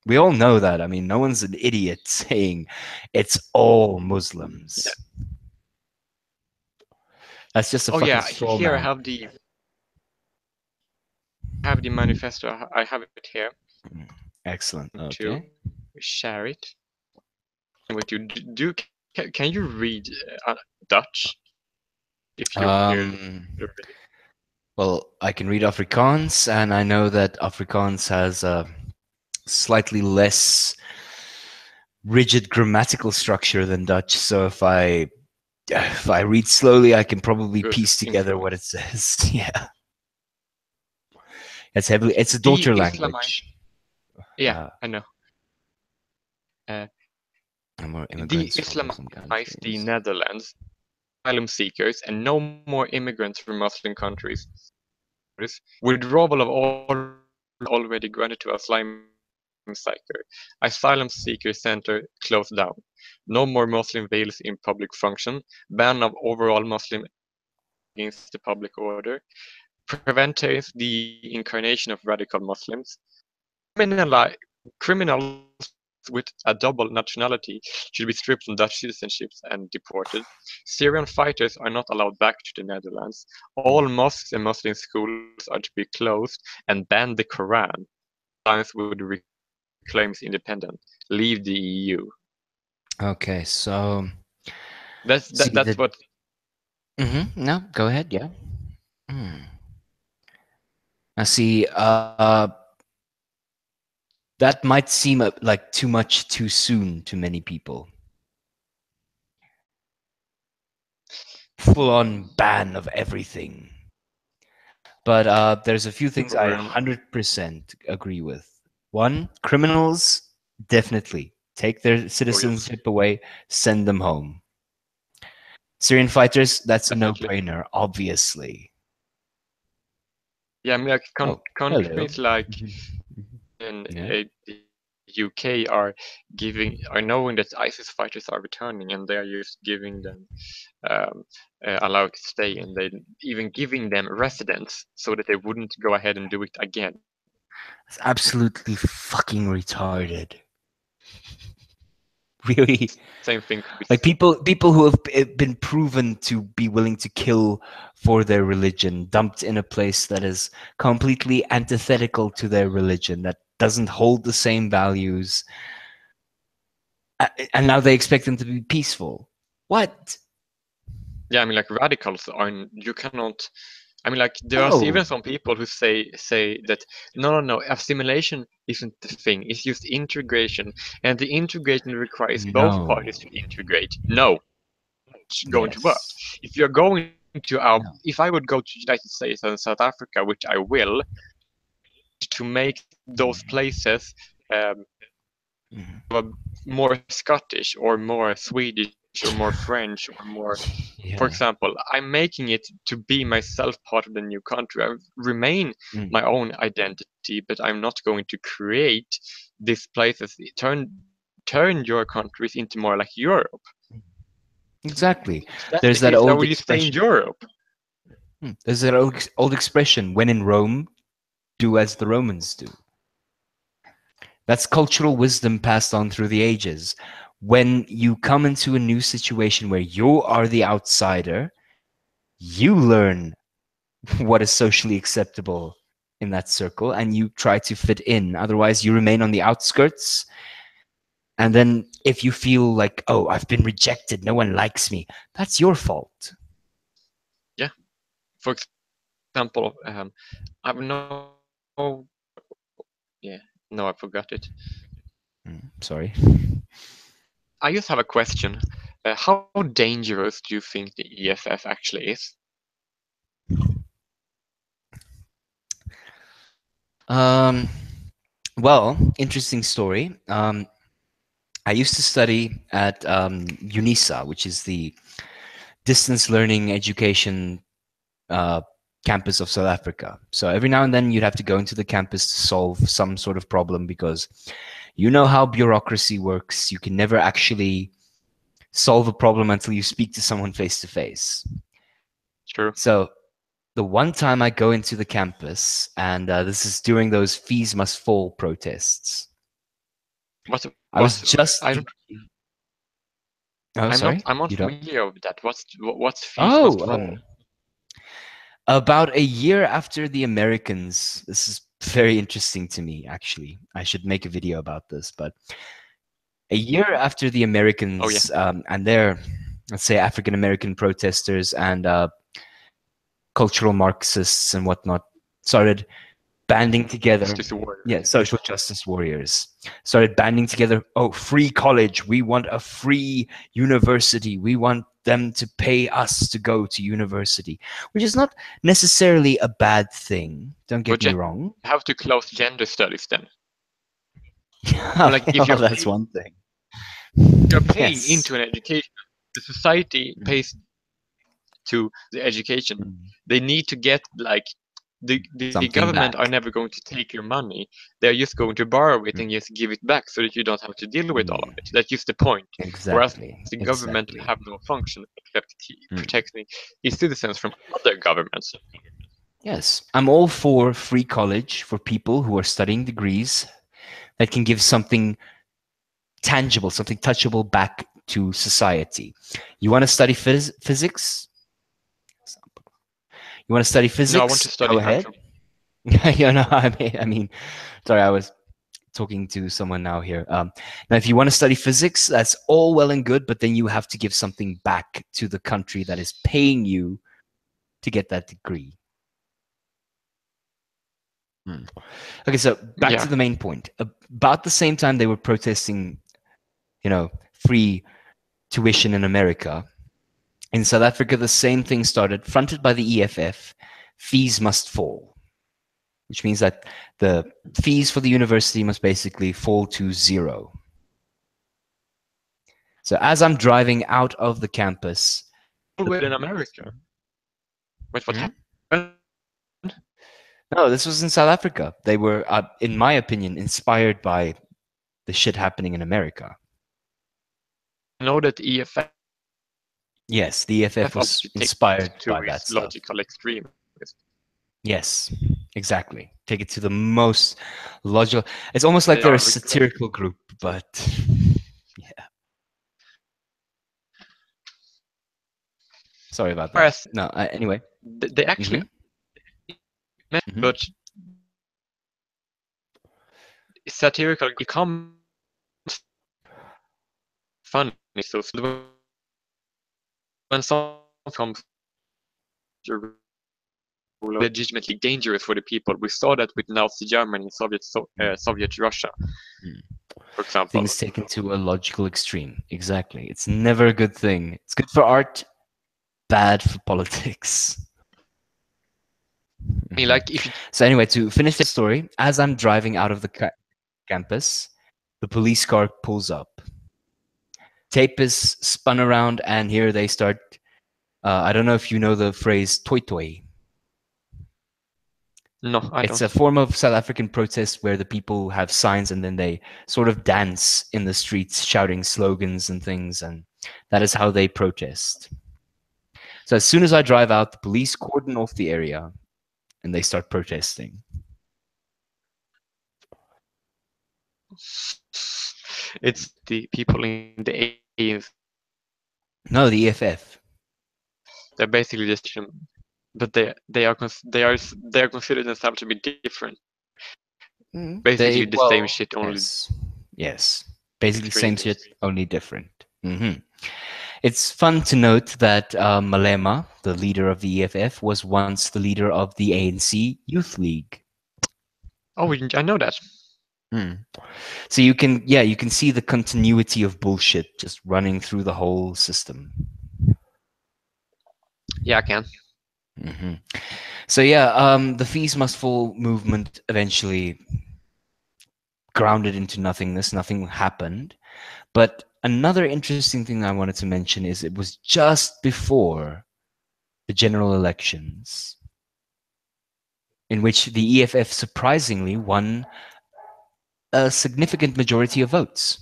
We all know that. I mean, no one's an idiot saying it's all Muslims. Yeah. That's just a fucking straw here man. I have the manifesto. I have it here. Excellent. Okay. To share it with you. Can you read Dutch? If you well, I can read Afrikaans, and I know that Afrikaans has a slightly less rigid grammatical structure than Dutch. So if I read slowly, I can probably piece together what it says. Yeah. It's heavily. It's a daughter language. Yeah, I know. De-Islamize the Netherlands, asylum seekers, and no more immigrants from Muslim countries. Withdrawal of all already granted to asylum seeker center closed down. No more Muslim veils in public function. Ban of overall Muslim against the public order. Prevents the incarnation of radical Muslims. Criminals with a double nationality should be stripped from Dutch citizenships and deported. Syrian fighters are not allowed back to the Netherlands. All mosques and Muslim schools are to be closed and ban the Quran. Alliance would reclaim its independence. Leave the EU. Okay, so that's what. No, go ahead. Yeah. I see. That might seem like too much too soon to many people. full-on ban of everything. But there's a few things I Or 100% agree with. One, criminals, definitely take their oh yes, citizenship away, send them home. Syrian fighters, that's a definitely. no-brainer, obviously. Yeah, I mean, like Oh, hello. countries like Mhm, mhm. in Yeah, the UK are knowing that ISIS fighters are returning, and they are just giving them um, allowed to stay, and they even giving them residence so that they wouldn't go ahead and do it again. it's absolutely fucking retarded. Really, Same thing with like people who have been proven to be willing to kill for their religion, dumped in a place that is completely antithetical to their religion, that doesn't hold the same values, and now they expect them to be peaceful. What? yeah, I mean, like radicals are you cannot. I mean, like there are No. even some people who say that no, assimilation isn't the thing. It's just integration, and the integration requires both No. parties to integrate. No, it's going to work. Yes. If you're going to No. if I would go to United States and South Africa, which I will, to make those places Mhm. more Scottish or more Swedish or more French or more, for Yeah. example, I'm making it to be myself part of the new country. I remain Mm. my own identity, but I'm not going to create these places, turn your countries into more like Europe. Exactly. If that's the There's that case, then old will you stay in expression. Europe? There's that old expression: "When in Rome, do as the Romans do." That's cultural wisdom passed on through the ages. When you come into a new situation where you are the outsider, you learn what is socially acceptable in that circle and you try to fit in. Otherwise, you remain on the outskirts. And then if you feel like, oh, I've been rejected, no one likes me, that's your fault. Yeah. For example, I've yeah, no, I forgot it. Sorry. I just have a question. How dangerous do you think the EFF actually is? Um, well, interesting story. I used to study at UNISA, which is the distance learning education uh, campus of South Africa. So every now and then you'd have to go into the campus to solve some sort of problem because you know how bureaucracy works. You can never actually solve a problem until you speak to someone face to face. True. So the one time I go into the campus, and this is during those fees must fall protests. What I was what just. I don't Oh, sorry. I'm You don't. unfamiliar with that. What's fees must Oh, fall? about a year after the Americans. This is very interesting to me. Actually, I should make a video about this. But a year after the Oh yeah, Americans and their, let's say, African American protesters and cultural Marxists and whatnot started banding together. justice Yeah, warriors. social justice warriors started banding together. Oh, free college. We want a free university. We want them to pay us to go to university, which is not necessarily a bad thing. Don't get But me you wrong. have to close gender studies then. I mean, like if Well, that's one thing. you're paying Yes. into an education, the society pays to the education. Mm. They need to get like the Something government are back. never going to take your money. They're just going to borrow it Mm. and just give it back so that you don't have to deal with all of Mm. it. That's just the point. Whereas Exactly. the government Exactly. have no function except Mm. protecting its citizens from other governments. Yes, I'm all for free college for people who are studying degrees that can give something tangible, something touchable back to society. You want to study physics? You want to study No, I want to physics? study Go ahead. anthrop. You know, I mean, sorry, I was talking to someone now here. Now, if you want to study physics, that's all well and good, but then you have to give something back to the country that is paying you to get that degree. Hmm. Okay, so back to Yeah, the main point. About the same time they were protesting, free tuition in America, In South Africa, the same thing started, fronted by the EFF. Fees must fall, which means that the fees for the university must basically fall to zero. So as I'm driving out of the campus, in America. Wait, what happened? no, this was in South Africa. They were, in my opinion, inspired by the shit happening in America. I know that EFF Yes, the EFF was inspired by that stuff. logical extreme. Yes, exactly. Take it to the most logical. It's almost like they're a satirical group, but yeah. Sorry about that. No, anyway. They actually, but satirical becomes funny. So when someone comes legitimately dangerous for the people, we saw that with Nazi Germany, Soviet Russia, for example. Things taken to a logical extreme. Exactly. It's never a good thing. It's good for art, bad for politics. I mean, like, if you... So anyway, to finish the story, as I'm driving out of the campus, the police car pulls up. Tape is spun around, and here they start. I don't know if you know the phrase "toy toy." No, I don't. It's a form of South African protest where the people have signs and then they sort of dance in the streets, shouting slogans and things, and that is how they protest. So as soon as I drive out, the police cordon off the area, and they start protesting. It's the people in the ANC. No, the EFF. They're basically just, but they are considered themselves to be different. Basically, the same shit, only. Yes. Basically, same shit, only different. It's fun to note that Malema, the leader of the EFF, was once the leader of the ANC Youth League. Oh, I know that. So you can see the continuity of bullshit just running through the whole system. Yeah, I can. So yeah, the fees must fall movement eventually grounded into nothingness. Nothing happened. But another interesting thing I wanted to mention is it was just before the general elections in which the EFF surprisingly won a significant majority of votes.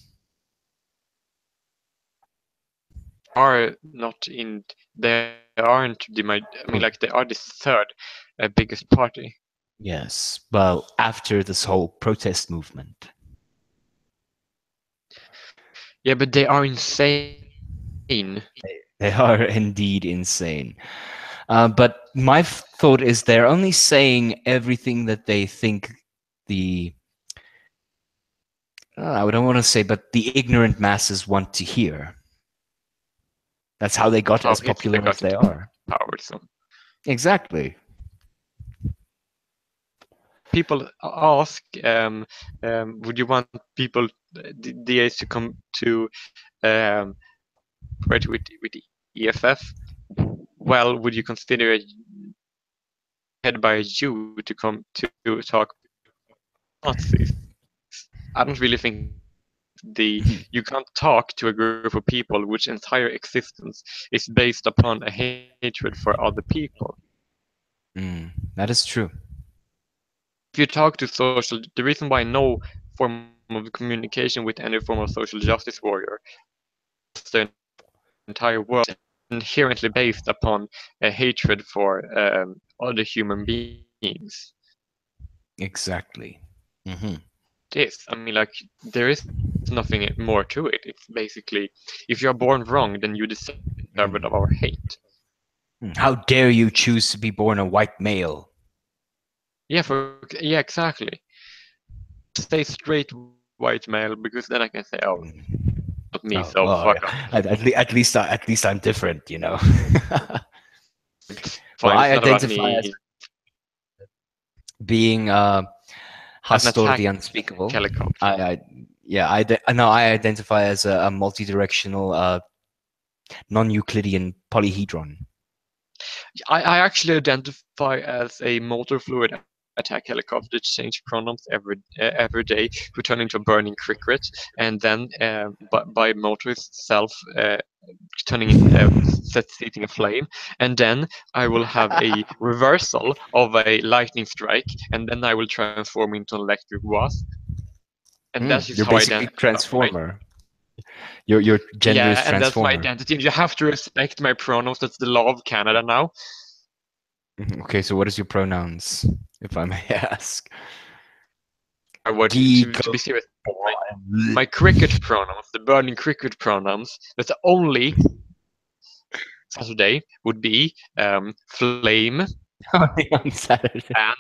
They aren't like they are the third biggest party. Yes, well, after this whole protest movement. Yeah, but they are insane. They are indeed insane. But my thought is they're only saying everything that they think I don't want to say, but the ignorant masses want to hear. That's how they got as popular as they are. Power, so. Exactly. People ask, would you want people, the DAs, to come to with EFF? Well, would you consider a head by a Jew to come to talk Nazis? I don't really think you can't talk to a group of people which entire existence is based upon a hatred for other people. That is true. If you talk to the reason why no form of communication with any form of social justice warrior, the entire world is inherently based upon a hatred for other human beings. Exactly. It is. I mean, like, there is nothing more to it. It's basically, if you're born wrong, then you deserve it of our hate. How dare you choose to be born a white male? Yeah, exactly. Stay straight white male, because then I can say, oh, not me, so fuck off. At least I'm different, you know. Well, I identify as being Hastur The Unspeakable. I identify as a multi-directional non-Euclidean polyhedron? I actually identify as a motor fluid attack helicopter, change pronouns every day, returning to a burning cricket, and then by motor itself setting a flame, and then I will have a reversal of a lightning strike, and then I will transform into an electric wasp, and that is You're how I basically identify. Transformer. Your gender is Yeah, and that's my Transformer. identity. You have to respect my pronouns. That's the law of Canada now. Okay, so what is your pronouns, if I may ask? What Gee, to be go. serious, my cricket pronouns, the burning cricket pronouns. That's the only Saturday would be flame Only on Saturday. and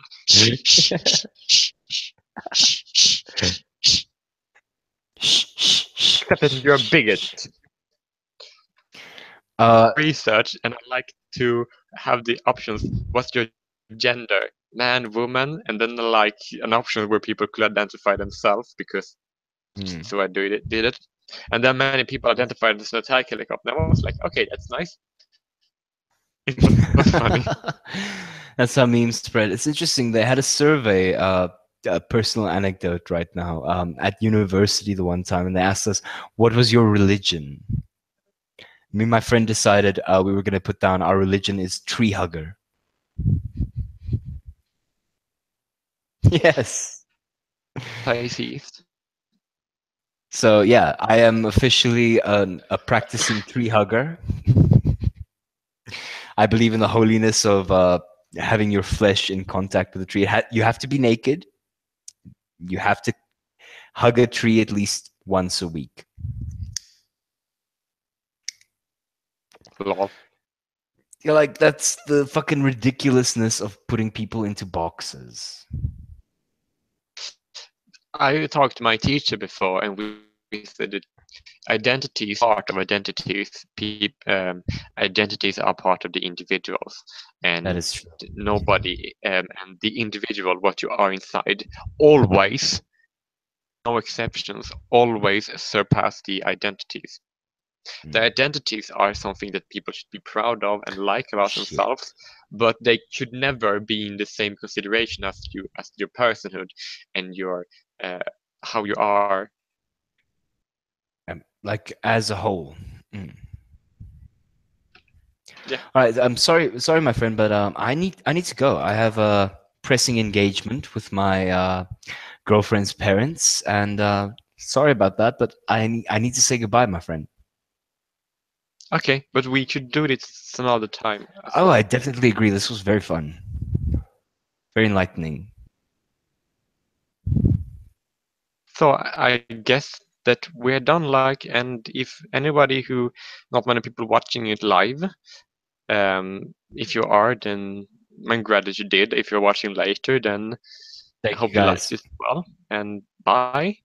except that you're a bigot. Research, and I like to have the options. What's your gender? Man, woman, and then like an option where people could identify themselves because so I did it. And then many people identified as an attack helicopter. And I was like, okay, that's nice. It was funny. That's how memes spread. It's interesting. They had a survey, a personal anecdote right now, at university the one time, and they asked us, "What was your religion?" Me and my friend decided we were going to put down our religion is tree hugger. Yes. Pisces. So yeah, I am officially a practicing tree hugger. I believe in the holiness of having your flesh in contact with the tree. You have to be naked. You have to hug a tree at least once a week. Lol. You're like, that's the fucking ridiculousness of putting people into boxes. I talked to my teacher before, and we said that identities, part of identities, identities are part of the individuals, That and is true. nobody, and the individual, what you are inside, always, no exceptions, always surpass the identities. The identities are something that people should be proud of and like about Shit. themselves, but they should never be in the same consideration as your personhood and your how you are. Like as a whole. Yeah. All right. I'm sorry, my friend, but I need to go. I have a pressing engagement with my girlfriend's parents, and sorry about that, but I need to say goodbye, my friend. Okay, but we could do it some other time as Oh, well. I definitely agree. This was very fun, very enlightening. So I guess that we're done. Like, and if anybody who, not many people watching it live, if you are, then I'm glad that you did. If you're watching later, then I Thank you, hope you liked guys. it as well. And bye.